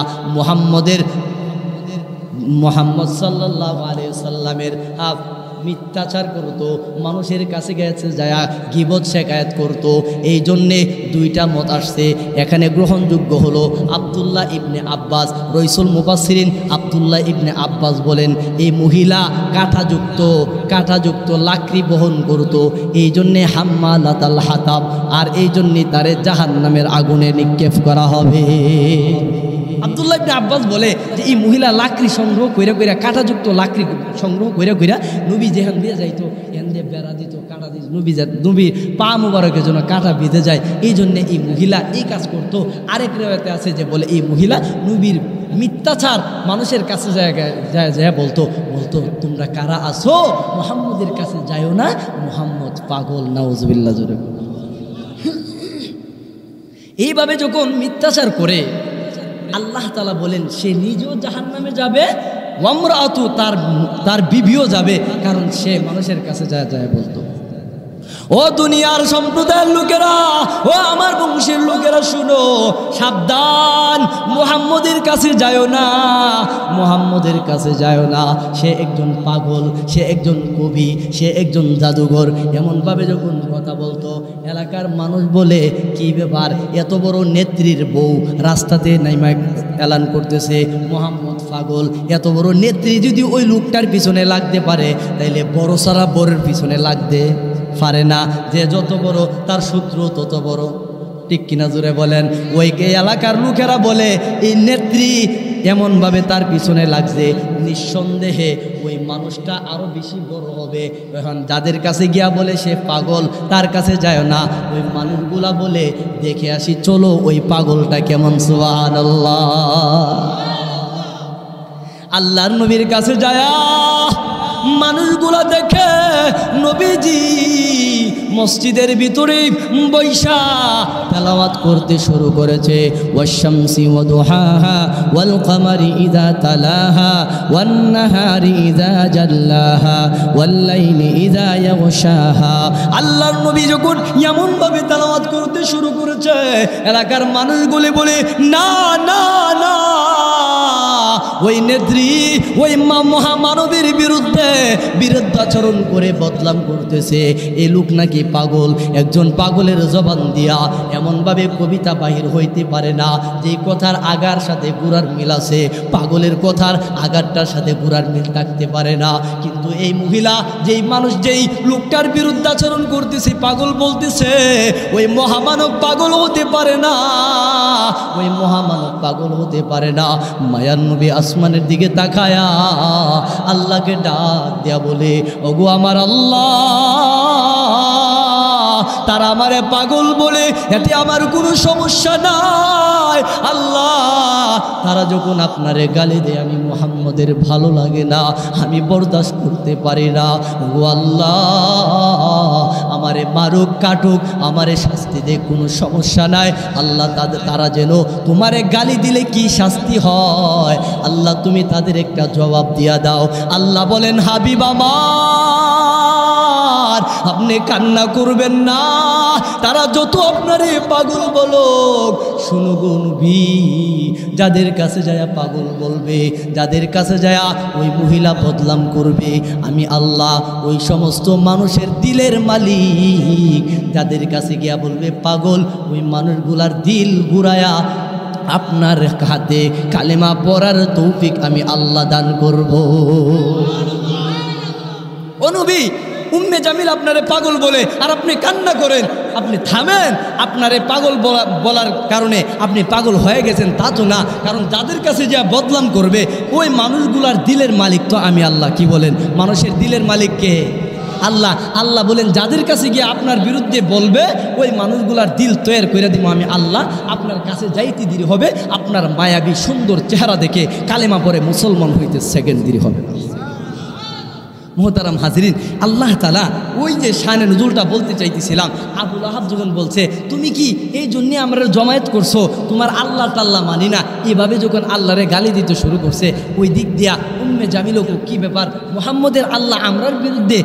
A: মোহাম্মদ সাল্লাল্লাহু আলাইহি সাল্লামের মিথ্যাচার করতো, মানুষের কাছে গেছে যায় গীবত শেখায়াত করতো। এই জন্যে দুইটা মত আসছে। এখানে গ্রহণযোগ্য হলো আব্দুল্লাহ ইবনে আব্বাস, রইসুল মুফাসসিরিন আব্দুল্লাহ ইবনে আব্বাস বলেন এই মহিলা কাঁটাযুক্ত লাকড়ি বহন করতো, এই জন্যে হাম্মালাতাল হাতাব, আর এই জন্যে তারে জাহান্নামের আগুনে নিক্ষেপ করা হবে। আব্দুল্লাহ ইবনে আব্বাস বলে যে এই মহিলা লাকড়ি সংগ্রহ কইরা কাঁটাযুক্ত লাকড়ি সংগ্রহ কইরা নবী যেখান দিয়ে যাইতো এখান দিয়ে বেড়া দিত, কাঁটা দিত, নবীর পা মুবারকের জন্য কাঁটা বেঁধে যায়, এই জন্যে এই মহিলা এই কাজ করতো। আরেক রেওয়ায়েতে আছে যে বলে এই মহিলা নবীর মিথ্যাচার মানুষের কাছে যায় বলতো তোমরা কারা আসো, মুহাম্মদের কাছে যাইও না, মুহাম্মদ পাগল। নাউজুবিল্লাহ জোরে। এইভাবে যখন মিথ্যাচার করে আল্লাহ তাআলা বলেন সে নিজেও জাহান্নামে যাবে, ওয়ামরাতু তার বিবিও যাবে, কারণ সে মানুষের কাছে যায় বলতো। ও দুনিয়ার সম্প্রদায়ের লোকেরা, ও আমার বংশের লোকেরা শুনো, সাবধান, মুহাম্মদের কাছে যায়ও না, মুহাম্মদের কাছে যায়ও না। সে একজন পাগল, সে একজন কবি, সে একজন জাদুঘর। এমনভাবে যখন কথা বলতো এলাকার মানুষ বলে কি ব্যাপার, এত বড় নেত্রীর বউ রাস্তাতে নাইমা এলান করতেছে মুহাম্মদ পাগল। এত বড় নেত্রী যদি ওই লোকটার পিছনে লাগতে পারে তাইলে বড় সারা বরের পিছনে লাগতে পারে না, যে যত বড় তার শত্রু তত বড়। ঠিক কিনা জোরে বলেন? ওইকে এলাকার লোকেরা বলে এই নেত্রী এমনভাবে তার পিছনে লাগছে, নিঃসন্দেহে ওই মানুষটা আরো বেশি বড় হবে। এখন যাদের কাছে গিয়া বলে সে পাগল, তার কাছে যায় না, ওই মানুষগুলা বলে দেখে আসি চলো ওই পাগলটা কেমন। সুবহানাল্লাহ। আল্লাহর নবীর কাছে যায় মানুষগুলা দেখে নবীজি মসজিদের ভিতরে বৈশা তেলাওয়াত করতে শুরু করেছে, ওয়াশ-শামসি ওয়া দুহাহা ওয়াল কমারি ইযা তালাহা ওয়ান নাহারি ইযা জাল্লাহা ওয়াল লাইলি ইযা ইয়াগশাহা। আল্লাহর নবী যখন এমন ভাবে তেলাওয়াত করতে শুরু করেছে এলাকার মানুষগুলি বলে না না না, ওই নেত্রী ওই মহামানবীর বিরুদ্ধে বিরুদ্ধাচরণ করে বদনাম করতেছে, এই লোক নাকি পাগল। একজন পাগলের জবান দিয়া এমনভাবে কবিতা বাহির হইতে পারে না যে কথার আগার সাথে গুড়ার মিল আছে, পাগলের কথার আগারটার সাথে গুড়ার মিল থাকতে পারে না। কিন্তু এই মহিলা যেই মানুষ যেই লোকটার বিরুদ্ধাচরণ করতেছে পাগল বলতেছে, ওই মহামানব পাগল হতে পারে না, ওই মহামানব পাগল হতে পারে না। মায়ার নবী আসমানের দিকে তাকায়া আল্লাহকে ডাক দেয়া বলে, ওগো আমার আল্লাহ, তারা আমারে পাগল বলে এতে আমার কোনো সমস্যা নাই। আল্লাহ, তারা যখন আপনারে গালি দেয় আমি মুহাম্মদের ভালো লাগে না, আমি বরদাস্ত করতে পারি না। ও আল্লাহ, আমারে মারুক কাটুক, আমারে শাস্তি দে, কোনো সমস্যা নাই। আল্লাহ তারা যেন তোমারে গালি দিলে কি শাস্তি হয় আল্লাহ তুমি তাদের একটা জবাব দিয়া দাও। আল্লাহ বলেন, হাবিব আমার, আপনি কান্না করবেন না, তারা যত আপনারে পাগল বলুক, শুনো গো নবী, যাদের কাছে যায় পাগল বলবে, যাদের কাছে যায় ওই মহিলা বদনাম করবে, আমি আল্লাহ ওই সমস্ত মানুষের দিলের মালিক। যাদের কাছে গিয়া বলবে পাগল, ওই মানুষগুলার দিল ঘুরায়া আপনার হাতে কালেমা পড়ার তৌফিক আমি আল্লাহ দান করব। ও নবী, উম্মে জামিল আপনারে পাগল বলে আর আপনি কান্না করেন, আপনি থামেন। আপনারে পাগল বলার কারণে আপনি পাগল হয়ে গেছেন তা তো না, কারণ যাদের কাছে যা বদনাম করবে ওই মানুষগুলার দিলের মালিক তো আমি আল্লাহ। কি বলেন? মানুষের দিলের মালিক কে? আল্লাহ। আল্লাহ বলেন, যাদের কাছে গিয়ে আপনার বিরুদ্ধে বলবে ওই মানুষগুলার দিল তৈরি করে দিব আমি আল্লাহ। আপনার কাছে যাইতে দেরি হবে, আপনার মায়াবী সুন্দর চেহারা দেখে কালেমা পরে মুসলমান হইতে সেকেন্ড দেরি হবে না। মোহতারাম হাজরিন, আল্লাহ তাআলা ওই যে শানে নুজুলটা বলতে চাইতেছিলাম, আবু লাহাব যখন বলছে তুমি কি এই জন্যে আমরা জমায়েত করছো, তোমার আল্লাহ টাল্লাহ মানি না, এভাবে যখন আল্লাহরে গালি দিতে শুরু করছে, ওই দিক দিয়া উম্মে জামিলকে কি ব্যাপার, মুহাম্মদের আল্লাহ আমরার বিরুদ্ধে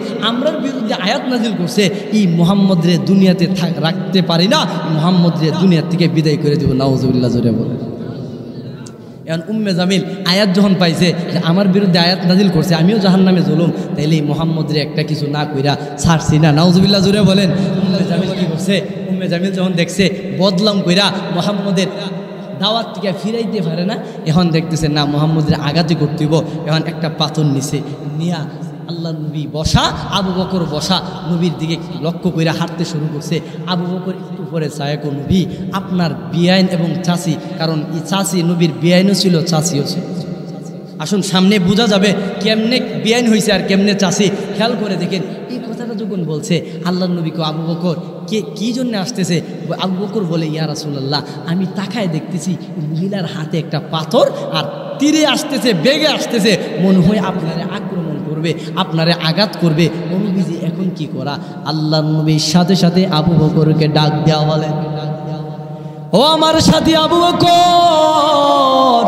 A: আয়াত নাজিল করছে, এই মুহাম্মদরে দুনিয়াতে রাখতে পারি না, মুহাম্মদরে দুনিয়া থেকে বিদায় করে দেব। নাউজুবিল্লাহ জোরে বলে। এখন উম্মে জামিল আয়াত যখন পাইছে যে আমার বিরুদ্ধে আয়াত নাজিল করছে, আমিও জাহান্নামে জুলুম, তাইলে এই মুহাম্মদরে একটা কিছু না কইরা ছাড়ছি না। নাউজুবিল্লাহ জোরে বলেন। উম্মে জামিল কি করছে, উম্মে জামিল যখন দেখছে বদলাম কইরা মুহাম্মদের দাওয়াত থেকে ফিরাইতে পারে না, এখন দেখতেছে না মুহাম্মদের আঘাতই করতে হইব, এখন একটা পাথর নিছে নিয়া আল্লাহ নবী বসা, আবু বকর বসা, নবীর দিকে লক্ষ্য করে হাঁটতে শুরু করছে। আবু বকর একটু পরে চায়কো নবী আপনার বিআইন এবং চাচি, কারণ এই চাচি নবীর বিআইনও ছিল চাচিও ছিল, আসুন সামনে বোঝা যাবে কেমনে বিআইন হয়েছে আর কেমনে চাচি, খেয়াল করে দেখেন। এই কথাটা যখন বলছে আল্লাহ নবীকে আবু বকর কে কী জন্য আসতেছে, আবু বকর বলে ইয়া রাসূলুল্লাহ আমি তাকায় দেখতেছি মহিলার হাতে একটা পাথর আর তীরে আসতেছে, বেগে আসতেছে, মনে হয় আপনারে আক্রমণ করবে, আপনারে আঘাত করবে। নবীজি এখন কি করা, আল্লাহ নবীর সাথে সাথে আবু বকরকে ডাক দেওয়া বলেন, ও আমার সাথী আবু বকর,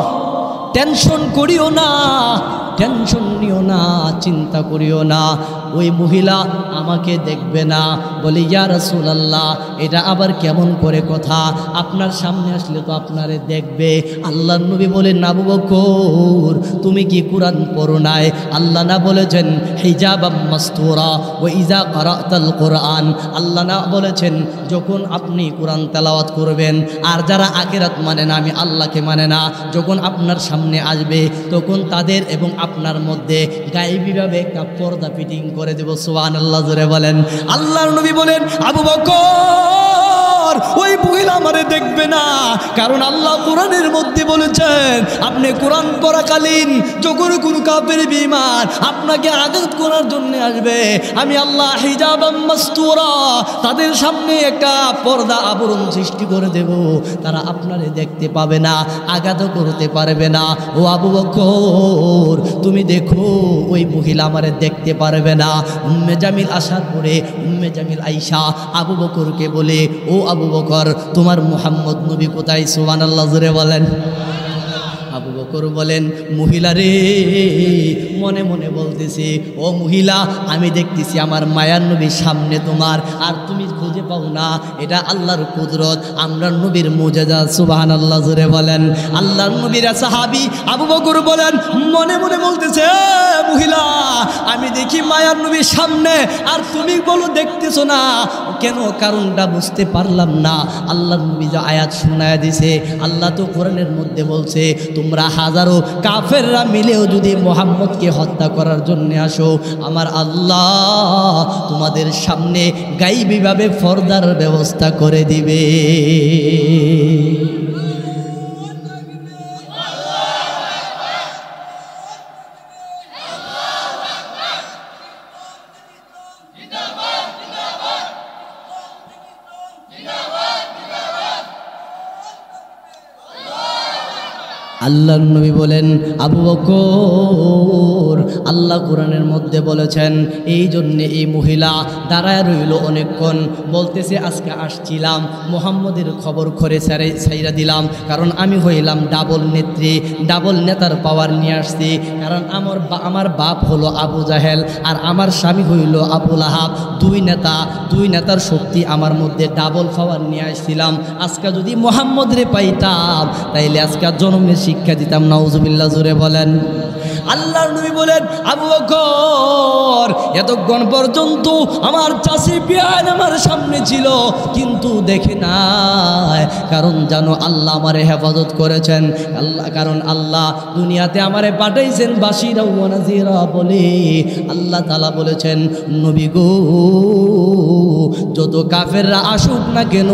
A: টেনশন করিও না, টেনশন নিও না, চিন্তা করিও না, ওই মহিলা আমাকে দেখবে না। বলে ইয়া রাসূলুল্লাহ এটা আবার কেমন করে কথা, আপনার সামনে আসলে তো আপনারে দেখবে। আল্লাহর নবী বলেন আবু বকর তুমি কি কোরআন পড়ো নাই, আল্লাহ না বলেছেন হিজাবাম মাসতুরা ওয়া ইজা ক্বারাতাল কোরআন, আল্লাহ না বলেছেন যখন আপনি কোরআন তেলাওয়াত করবেন আর যারা আখিরাত মানে না, আমি আল্লাহকে মানে না, যখন আপনার সামনে আসবে তখন তাদের এবং আপনার মধ্যে গায়েবীভাবে একটা পর্দা ফিটিং করে দেব। সুবহানাল্লাহ জোরে বলেন। আল্লাহর নবী বলেন আবু বকর ওই মহিলা আমারে দেখবে না, কারণ আল্লাহ কোরআনের মধ্যে বলেছেন আপনি কোরআন পড়াকালীন যখন কোনো কাফের বেঈমান আপনাকে আঘাত করার জন্য আসবে, আমি আল্লাহ হিজাবাম মাসতুরা তাদের সামনে একটা পর্দা আবরণ সৃষ্টি করে দেব, তারা আপনারে দেখতে পাবে না, আঘাত করতে পারবে না। ও আবু বকর তুমি দেখো ওই মহিলা আমারে দেখতে পারবে না। উম্মে জামিল আসার পরে উম্মে জামিল আয়েশা আবু বকরকে বলে, ও আবু বকর তোমার মুহাম্মদ নবী কোথায়? সুবহানাল্লাহ জোরে বলেন। আবু বকর বলেন মহিলা রে, মনে মনে বলতেছি ও মহিলা আমি দেখতেছি আমার মায়ার নবীর সামনে তোমার, আর তুমি খুঁজে পাও না, এটা আল্লাহর কুদরত, আমরা নবীর মুজিজা। সুবহানাল্লাহ জোরে বলেন। আল্লাহর নবীর সাহাবী আবু বকর বলেন মনে মনে বলতেছে মহিলা আমি দেখি মায়ার নবীর সামনে আর তুমি বলো দেখতেছো না কেন, কারণটা বুঝতে পারলাম না। আল্লাহর নবী যে আয়াত শোনায় দিছে, আল্লাহ তো কোরআনের মধ্যে বলছে তোমরা হাজারো কাফেররা মিলেও যদি মুহাম্মদকে হত্যা করার জন্য আসো, আমার আল্লাহ তোমাদের সামনে গায়বীভাবে পর্দার ব্যবস্থা করে দিবে। আল্লাহর নবী বলেন আবু বকর আল্লাহ কোরআনের মধ্যে বলেছেন, এই জন্যে এই মহিলা দাঁড়ায় রইল অনেকক্ষণ, বলতেছে আজকে আসছিলাম মুহাম্মদের খবর করে ছাইরা দিলাম, কারণ আমি হইলাম ডাবল নেত্রী, ডাবল নেতার পাওয়ার নিয়ে আসছি, কারণ আমার বাপ হলো আবু জাহেল আর আমার স্বামী হইল আবু লাহাব, দুই নেতার শক্তি আমার মধ্যে ডাবল পাওয়ার নিয়ে আসছিলাম। আজকে যদি মুহাম্মদরে পাইতাম তাইলে আজকে জন্মের শিক্ষা দিতাম। নাউজুবিল্লাহ জোরে বলেন। আল্লাহর নবী বলেন আবু বকর এতক্ষণ পর্যন্ত আমার চাচি বিয়ান আমার সামনে ছিল কিন্তু দেখে নাই, কারণ জানো আল্লাহ আমারে হেফাজত করেছেন, আল্লাহ কারণ আল্লাহ দুনিয়াতে আমারে পাঠাইছেন বাশিরা ওয়া নাযিরা বলে। আল্লাহ তাআলা বলেছেন নবী গো যত কাফেররা আসুক না কেন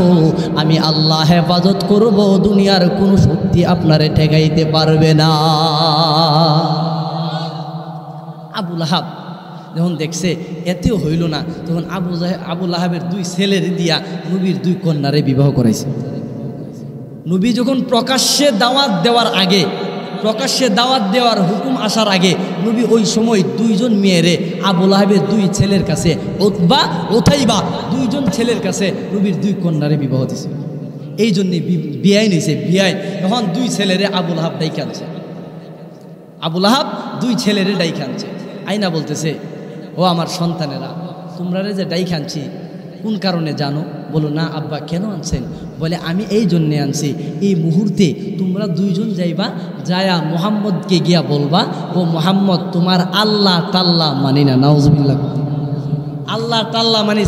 A: আমি আল্লাহ হেফাজত করব, দুনিয়ার কোনো শক্তি আপনারে ঠেকাইতে পারবে না। আবু লাহাব যখন দেখছে এতেও হইল না, তখন আবু লাহাবের দুই ছেলের দিয়া নবীর দুই কন্যারে বিবাহ করাইছে। নবী যখন প্রকাশ্যে দাওয়াত দেওয়ার আগে প্রকাশ্যে দাওয়াত দেওয়ার হুকুম আসার আগে নবী ওই সময় দুইজন মেয়েরে আবু লাহাবের দুই ছেলের কাছে উতবা উতাইবা দুইজন ছেলের কাছে নবীর দুই কন্যারে বিবাহ দিয়েছে। এই জন্যে বিয়াই নিছে, বিয়াই এখন দুই ছেলেরে আবু লাহাব ডাইকে আনছে। আবু লাহাব দুই ছেলেরে ডাইকে আনছে, আইনা বলতেছে, ও আমার সন্তানেরা, তোমরা যে ডাইকে আনছি কোন কারণে জানো? বলো না আব্বা, কেন আনছেন? বলে আমি এই জন্যে আনছি, এই মুহূর্তে তোমরা দুইজন যাইবা, যায়া মোহাম্মদকে গিয়া বলবা, ও মোহাম্মদ তোমার আল্লাহ তাল্লাহ মানি না। নাউজুবিল্লাহ। আল্লাহ তাল্লাহ মানে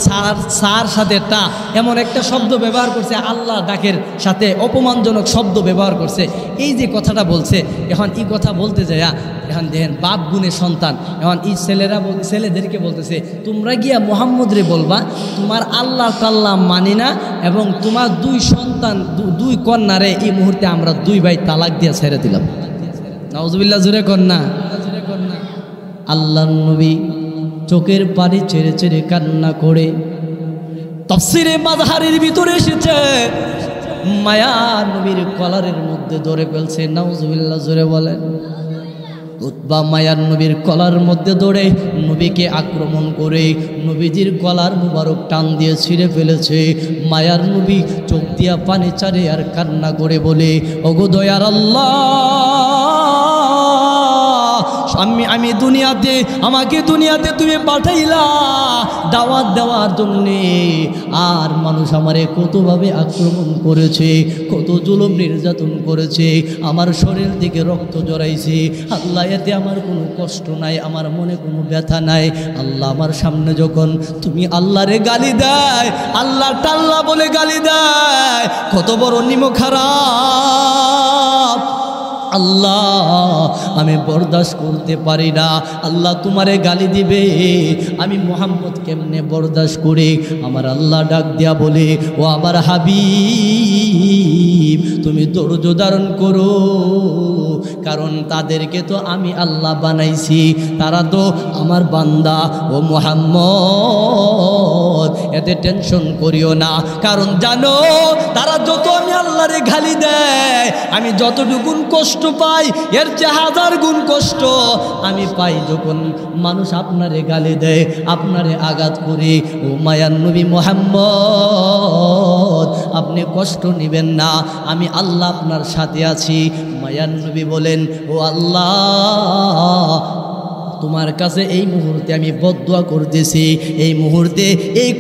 A: সার সাথে টা এমন একটা শব্দ ব্যবহার করছে, আল্লাহ ডাকের সাথে অপমানজনক শব্দ ব্যবহার করছে। এই যে কথাটা বলছে, এখন এই কথা বলতে যায়া এখন দেখেন বাপ গুণের সন্তান, এখন এই ছেলেদেরকে বলতেছে, তোমরা গিয়া মুহাম্মদ রে বলবা তোমার আল্লাহ তাল্লাহ মানি না, এবং তোমার দুই সন্তান দুই কন্যারে এই মুহূর্তে আমরা দুই ভাই তালাক দিয়া ছেড়ে দিলাম। নাউজুবিল্লাহ, জোরে কন্যা। আল্লাহর নবী চোখের পানি ছেড়ে ছেড়ে কান্না করে তাফসীরে মাযহারের ভিতরে এসেছে, মায়া নবীর কলারের মধ্যে ধরে ফেলছে। নাউজুবিল্লাহ, জোরে বলেন। উতবা মায়ার নবীর কলার মধ্যে ধরে নবীকে আক্রমণ করে নবীজির কলার মুবারক টান দিয়ে ছিঁড়ে ফেলেছে। মায়ার নবী চোখ দিয়া পানি ছাড়ে আর কান্না করে বলে, ওগো দয়ার আল্লাহ, আমি দুনিয়াতে, আমাকে দুনিয়াতে তুমি পাঠাইলা দাওয়াত দেওয়ার জন্যে, আর মানুষ আমারে কতভাবে আক্রমণ করেছে, কত জুলুম নির্যাতন করেছে, আমার শরীর থেকে রক্ত জড়াইছে। আল্লাহ, এতে আমার কোনো কষ্ট নাই, আমার মনে কোনো ব্যথা নাই। আল্লাহ, আমার সামনে যখন তুমি আল্লাহরে গালি দেয়, আল্লাহ টাল্লা বলে গালি দেয়, কত বড় নিমক খারাপ, আল্লাহ আমি বরদাস্ত করতে পারি না। আল্লাহ তোমারে গালি দিবে, আমি মুহাম্মদ কেমনে বরদাস্ত করি? আমার আল্লাহ ডাক দিয়া বলে, ও আমার হাবিব, তুমি ধৈর্য ধারণ করো, কারণ তাদেরকে তো আমি আল্লাহ বানাইছি, তারা তো আমার বান্দা। ও মুহাম্মদ, এতে টেনশন করিও না, কারণ জানো তারা যত আমি আল্লাহরে গালি দেয়, আমি যতটুকুন কষ্ট পাই এর চেয়ে হাজার গুণ কষ্ট আমি পাই যখন মানুষ আপনারে গালি দেয়, আপনারে আঘাত করে। ও মায়ার নবী মুহাম্মদ, আপনি কষ্ট নেবেন না, আমি আল্লাহ আপনার সাথে আছি। মায়ার নবী বলেন, ও আল্লাহ, তোমার কাছে এই মুহূর্তে আমি বদদুয়া করতেছি, এই মুহূর্তে এই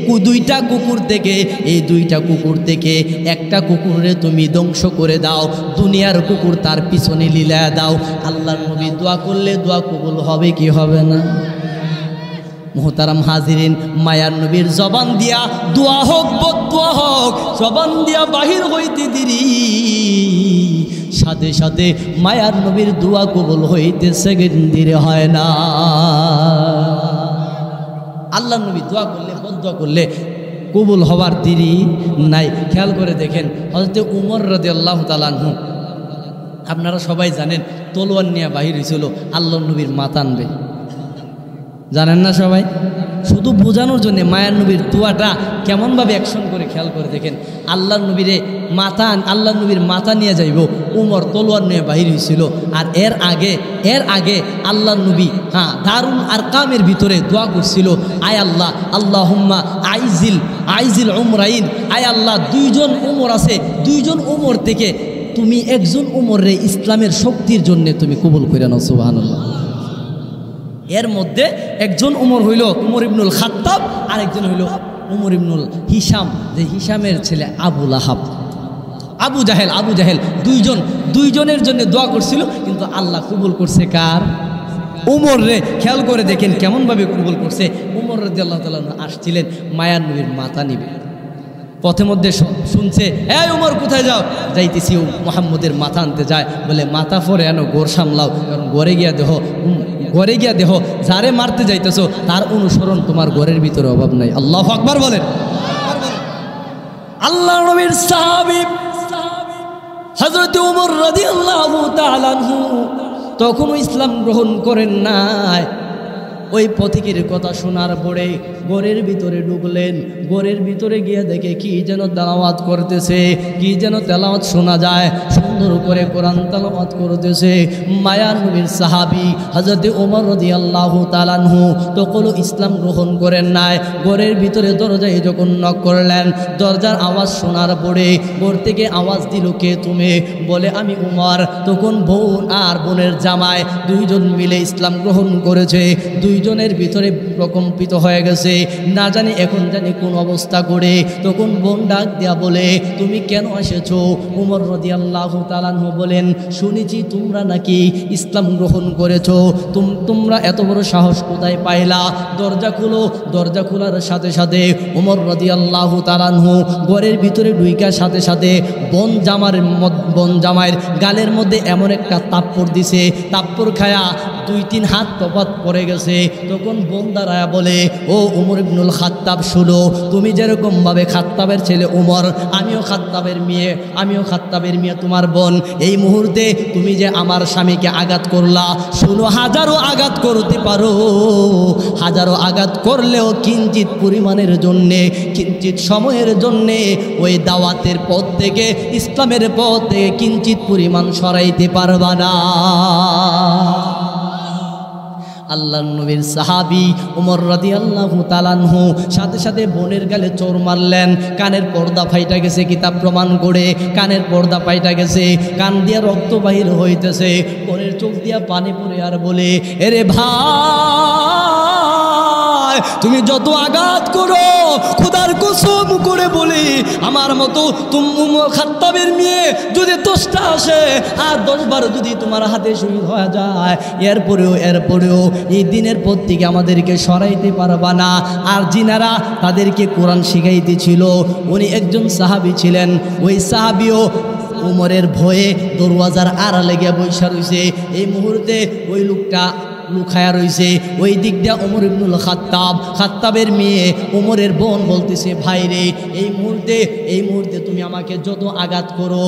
A: দুইটা কুকুর থেকে একটা কুকুরে তুমি ধ্বংস করে দাও, দুনিয়ার কুকুর তার পিছনে লীলা দাও। আল্লাহর নবী দোয়া করলে দোয়া কবুল হবে কি হবে না? মুহতারাম হাজিরিন, মায়ার নবীর জবান দিয়া দোয়া হোক বদদুয়া হোক, জবান দিয়া বাহির হইতে দেরি, সাথে সাথে মায়ার নবীর দোয়া কবুল হইতে সেকেন্ড ধীরে হয় না। আল্লাহ নবী দোয়া করলে বদদুয়া করলে কবুল হওয়ার দেরি নাই। খেয়াল করে দেখেন, হযরত উমর রাদিয়াল্লাহু তাআলা আনহু, আপনারা সবাই জানেন, তলোয়ার নিয়ে বাহির হয়েছিল আল্লাহ নবীর মাথা আনবে, জানেন না সবাই? শুধু বোঝানোর জন্য মায়ার নবীর দোয়াটা কেমনভাবে অ্যাকশন করে খেয়াল করে দেখেন। আল্লাহ নবীর মাথা নিয়ে যাইব, উমর তলোয়ার নিয়ে বাহির হয়েছিল। আর এর আগে আল্লাহ নবী দারুল আরকামের ভিতরে দোয়া করছিল, আয় আল্লাহ, আল্লাহুম্মা আইজিল উমরাইন, আয় আল্লাহ, দুইজন উমর আছে, দুইজন উমর থেকে তুমি একজন উমরে ইসলামের শক্তির জন্য তুমি কবুল করে নাও। সুবহানাল্লাহ। এর মধ্যে একজন উমর হইল উমর ইবনুল খাত্তাব, আর একজন হইল উমর ইবনুল হিসাম, যে হিসামের ছেলে আবু লাহাব, আবু জাহেল দুইজনের জন্য দোয়া করছিল, কিন্তু আল্লাহ কবুল করছে কার? উমর রে। খেয়াল করে দেখেন কেমনভাবে কবুল করছে। উমর রাদিয়াল্লাহু তাআলা আসছিলেন মায়ার নবীর মাথা নিবে, পথে মধ্যে শুনছে, এই উমর কোথায় যাও? যাইতেছি মুহাম্মদের মাথা আনতে যায়। বলে মাথা পরে আনো, গোর সামলাও, কারণ ঘরে গিয়া দেহ যারে মারতে যাইতেছো তার অনুসরণ তোমার ঘরের ভিতরে অভাব নাই। আল্লাহু আকবার বলেন। আল্লাহ নবীর সাহাবী হযরত উমর রাদিয়াল্লাহু তাআলা আনহু তখনও ইসলাম গ্রহণ করেন নাই। ওই পথিকের কথা শোনার পরে ঘরের ভিতরে ঢুকলেন। ঘরের ভিতরে গিয়ে দেখে কি যেন তেলাওয়াত করতেছে, কি যেন তেলাওয়াত শোনা যায়, সুন্দর করে কোরআন তেলাওয়াত করতেছে। মায়ার নবীর সাহাবী হযরত ওমর রাদিয়াল্লাহু তাআলা আনহু তখন ইসলাম গ্রহণ করেন নাই। ঘরের ভিতরে দরজায় যখন নক করলেন, দরজার আওয়াজ শোনার পরে ঘর থেকে আওয়াজ দিল, কে তুমি? বলে আমি উমর। তখন বোন আর বোনের জামাই দুইজন মিলে ইসলাম গ্রহণ করেছে। দুইজনের ভিতরে প্রকম্পিত হয়ে গেছে, না জানি এখন জানি কোন অবস্থা করে। তখন বোন ডাক দিয়া বলে, তুমি কেন এসেছো? উমর রাদিয়াল্লাহু তাআলা আনহু বলেন, শুনেছি তোমরা নাকি ইসলাম গ্রহণ করেছো, তোমরা এত বড় সাহস কোথায় পাইলা? দরজা খুলো। দরজা খোলার সাথে সাথে উমর রাদিয়াল্লাহু তাআলা আনহু ঘরের ভিতরে ঢুইকার সাথে সাথে বোন জামাইয়ের গালের মধ্যে এমন একটা তাপ্পড় দিছে, তাপ্পড় খায়া 2-3 হাত তফাত পড়ে গেছে। তখন বোন দাঁড়ায়া বলে, ও উমর ইবনুল খাত্তাব, শুনো, তুমি যেরকমভাবে খাত্তাবের ছেলে উমর, আমিও খাত্তাবের মেয়ে তোমার বোন। এই মুহূর্তে তুমি যে আমার স্বামীকে আঘাত করলা, শুনো, হাজারো আঘাত করতে পারো, হাজারো আঘাত করলেও কিঞ্চিত পরিমাণের জন্যে, কিঞ্চিত সময়ের জন্যে ওই দাওয়াতের পথ থেকে, ইসলামের পথ থেকে কিঞ্চিত পরিমাণ সরাইতে পারবা না। আল্লাহর নবীর সাহাবী ওমর রাদিয়াল্লাহু তাআলা আনহু সাথে সাথে বোনের গালে চোর মারলেন। কানের পর্দা ফাইটা গেছে, কিতাব প্রমাণ করে কানের পর্দা ফাইটা গেছে, কান দিয়া রক্ত বাহির হইতেছে, বোনের চোখ দিয়া পানি পড়ে আর বলে, এরে ভাই, তুমি যত আঘাত করো, খোদার কসম করে বলি, আমার মতো তুমি খাত্তাবের মেয়ে যদি 10টা আসে আর 10 বার যদি তোমার হাতে শহীদ হয়ে যায়, এরপরেও এই দিনের পর থেকে আমাদেরকে সরাইতে পারবা না। আর যিনারা তাদেরকে কোরআন শিখাইতেছিল, উনি একজন সাহাবী ছিলেন। ওই সাহাবীও উমরের ভয়ে দরওয়াজার আড়ালে গিয়ে বইসা রইছে। এই মুহূর্তে ওই লোকটা লুকায়া রইছে। ওই দিক দিয়া ওমর ইবনুল খাত্তাবের মেয়ে ওমরের বোন বলতেছে, ভাই রে, এই মুহূর্তে তুমি আমাকে যত আঘাত করো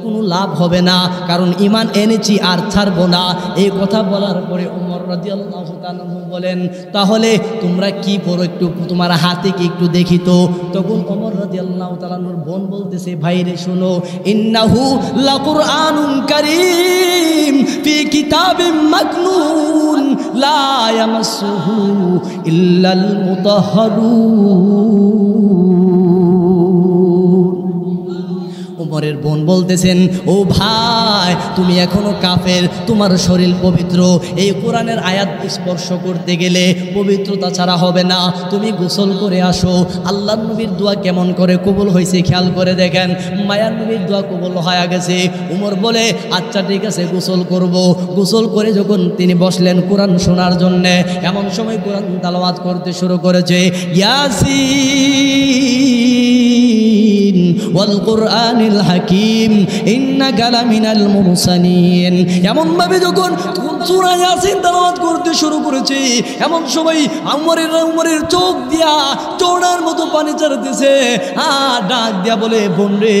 A: কোনো লাভ হবে না, কারণ ঈমান এনেছি আর ছাড়বো না। এই কথা বলার পরে ওমর রাদিয়াল্লাহু তাআলা বলেন, তাহলে তোমরা কি পড়ো, একটু তোমার হাতে কি একটু দেখি তো। তখন ওমর রাদিয়াল্লাহু তাআলার বোন বলতেছে, ভাই রে শোনো, ইন্নাহু লাকুরআনুন কারীম ফি কিতাবিম মাকনুন লা ইয়ামাসসুহু ইল্লাল মুতাহহারুন। ওমরের বোন বলতেছেন, ও ভাই, তুমি এখনো কাফের, তোমার শরীর পবিত্র, এই কোরআনের আয়াত স্পর্শ করতে গেলে পবিত্রতা ছাড়া হবে না, তুমি গোসল করে আসো। আল্লাহর নবীর দোয়া কেমন করে কবুল হয়েছে খেয়াল করে দেখেন। মায়ার নবীর দোয়া কবুল হয়ে গেছে। উমর বলে, আচ্ছা ঠিক আছে, গোসল করব। গোসল করে যখন তিনি বসলেন কোরআন শোনার জন্যে, এমন সময় কোরআন তেলাওয়াত করতে শুরু করেছে, ইয়াসিন ওয়াল কুরআনিল হাকিম ইন্নাকা লামিনাল মুরসালিন। এমন ভাবে যখন সূরা ইয়াসিন তেলাওয়াত করতে শুরু করেছে, এমন সময় উমরের চোখ দিয়া চোড়ার মতো পানি ছাড়তেছে। ডাক দিয়া বলে, বোন রে,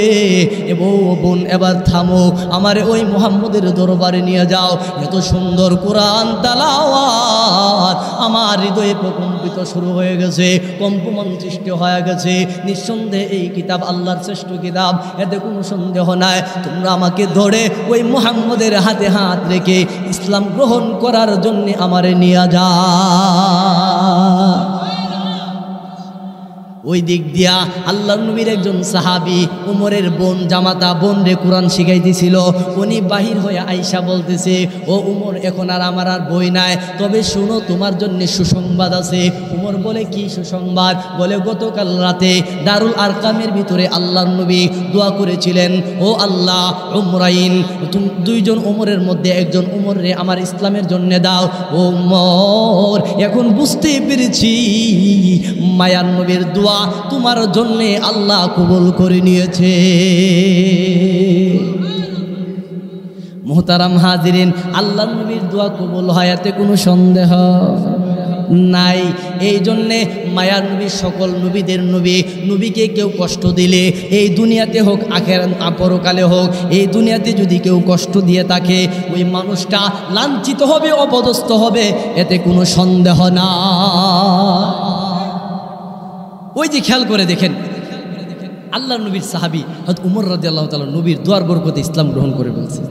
A: বোন এবার থামো, আমারে ওই মুহাম্মদের দরবারে নিয়ে যাও। এত সুন্দর কোরআন তেলাওয়াত, আমার হৃদয়ে প্রকম্পিত শুরু হয়ে গেছে, কম্পমান সৃষ্টি হয়ে গেছে। নিঃসন্দেহে এই কিতাব আল্লাহর শ্রেষ্ঠ কিতাব, এতে কোনো সন্দেহ নাই। তোমরা আমাকে ধরে ওই মুহাম্মদের হাতে হাত রেখে ইসলাম গ্রহণ করার জন্য আমারে নিয়ে যা। ওই দিক দিয়া আল্লাহর নবীর একজন সাহাবী উমরের বোন জামাতা বোন রে কোরআন শিখাইতেছিল। উনি বাহির হয়ে আয়েশা বলতেছে, ও উমর, এখন আর আমার আর বই নাই, তবে শুনো, তোমার জন্য সুসংবাদ আছে। উমর বলে, কি সুসংবাদ? বলে, গতকাল রাতে দারুল আরকামের ভিতরে আল্লাহর নবী দোয়া করেছিলেন, ও আল্লাহ, উমরাইন, দুইজন উমরের মধ্যে একজন উমর রে আমার ইসলামের জন্য দাও। ও উমর, এখন বুঝতে পেরেছি মায়ার নবীর দোয়া তোমার জন্য আল্লাহ কবুল করে নিয়েছে। মুহতারাম হাজিরিন, আল্লাহর নবীর দোয়া কবুল হয়, এতে কোনো সন্দেহ নাই। এই জন্যে মায়ার নবী সকল নবীদের নবী, নবীকে কেউ কষ্ট দিলে এই দুনিয়াতে হোক পরকালে হোক, এই দুনিয়াতে যদি কেউ কষ্ট দিয়ে থাকে ওই মানুষটা লাঞ্ছিত হবে, অপদস্থ হবে, এতে কোনো সন্দেহ না। ওই যে খেয়াল করে দেখেন আল্লাহ নবীর সাহাবী হযরত উমর রাদিয়াল্লাহু তাআলা নবীর দুয়ার বরকতে ইসলাম গ্রহণ করে বলছে,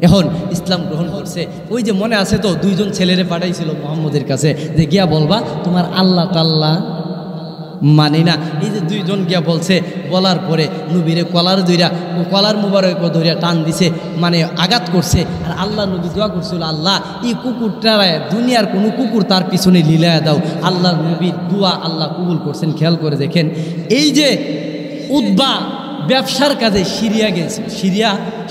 A: এখন ইসলাম গ্রহণ করছে। ওই যে মনে আছে তো দুইজন ছেলেরে পাঠাইছিল মুহাম্মদের কাছে যে গিয়া বলবা তোমার আল্লাহ তাল্লাহ মানে না। এই যে দুইজন গিয়া বলছে, বলার পরে নবীরে কলার মুবারক ধরিয়া টান দিছে, মানে আঘাত করছে। আর আল্লাহ নবী দোয়া করছিল, আল্লাহ এই কুকুরটা দুনিয়ার কোনো কুকুর তার পিছনে লীলায়া দাও। আল্লাহ নবীর দোয়া আল্লাহ কবুল করছেন। খেয়াল করে দেখেন এই যে উতবা ব্যবসার কাজে সিরিয়া গেছে,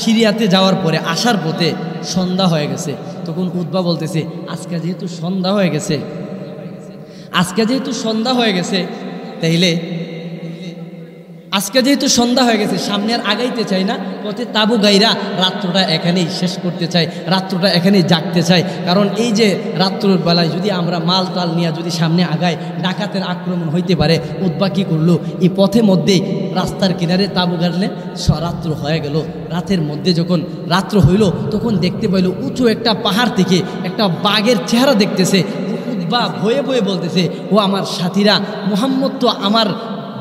A: সিরিয়াতে যাওয়ার পরে আসার পথে সন্ধ্যা হয়ে গেছে। তখন উতবা বলতেছে আজকে যেহেতু সন্ধ্যা হয়ে গেছে তাইলে আজকে যেহেতু সন্ধ্যা হয়ে গেছে সামনে আর আগাইতে চাই না, পথে তাবু গাইরা রাত্রটা এখানেই শেষ করতে চাই, রাত্রটা এখানেই জাগতে চাই। কারণ এই যে রাত্রের বেলায় যদি আমরা মাল টাল নিয়ে যদি সামনে আগাই ডাকাতের আক্রমণ হইতে পারে। উতবা কী করলো, এই পথে মধ্যেই রাস্তার কিনারে তাবু গাড়লে রাত্র হয়ে গেল। রাতের মধ্যে যখন রাত্র হইল তখন দেখতে পাইল উঁচু একটা পাহাড় থেকে একটা বাঘের চেহারা দেখতেছে। উতবা ভয়ে ভয়ে বলতেছে, ও আমার সাথীরা, মুহাম্মদ তো আমার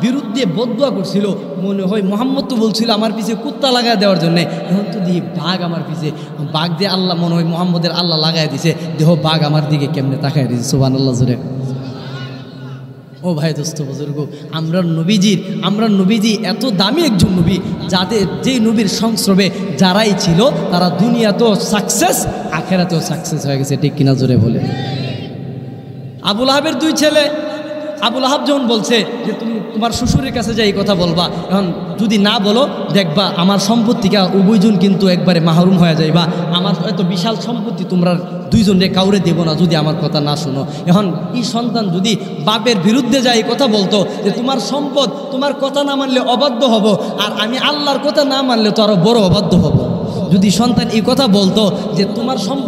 A: বিরুদ্ধে বদদুয়া করছিল, মনে হয় মুহাম্মদ তো বলছিল আমার পিছে কুত্তা লাগাই দেওয়ার জন্যে, এখন তো দিয়ে বাঘ আমার পিছে, বাঘ দিয়ে আল্লাহ মনে হয় মুহাম্মদের আল্লাহ লাগাই দিছে, দেহ বাঘ আমার দিকে কেমনে তাকাই দিছে। সুবহানাল্লাহ জোরে। ও ভাই দোস্ত বুজুর্গ, আমরা নবীজি এত দামি একজন নবী, যেই নবীর সংস্রবে যারাই ছিল তারা দুনিয়াতেও সাকসেস, আখেরাতেও সাকসেস হয়ে গেছে। ঠিক কিনা জোরে বলে। আবু লাহাবের দুই ছেলে, আবু লাহাব যখন বলছে যে তুমি তোমার শ্বশুরের কাছে যাই কথা বলবা, এখন যদি না বলো দেখবা আমার সম্পত্তিকে উভয়জন কিন্তু একবারে মাহরুম হয়ে যাইবা, আমার এত বিশাল সম্পত্তি তোমরা দুইজনে কাউরে দেব না যদি আমার কথা না শোনো। এখন এই সন্তান যদি বাপের বিরুদ্ধে যায় কথা বলতো যে তোমার সম্পদ তোমার কথা না মানলে অবাধ্য হব, আর আমি আল্লাহর কথা না মানলে তো আরো বড় অবাধ্য হব। যদি সন্তান এই কথা বলতো যে তোমার সম্পদ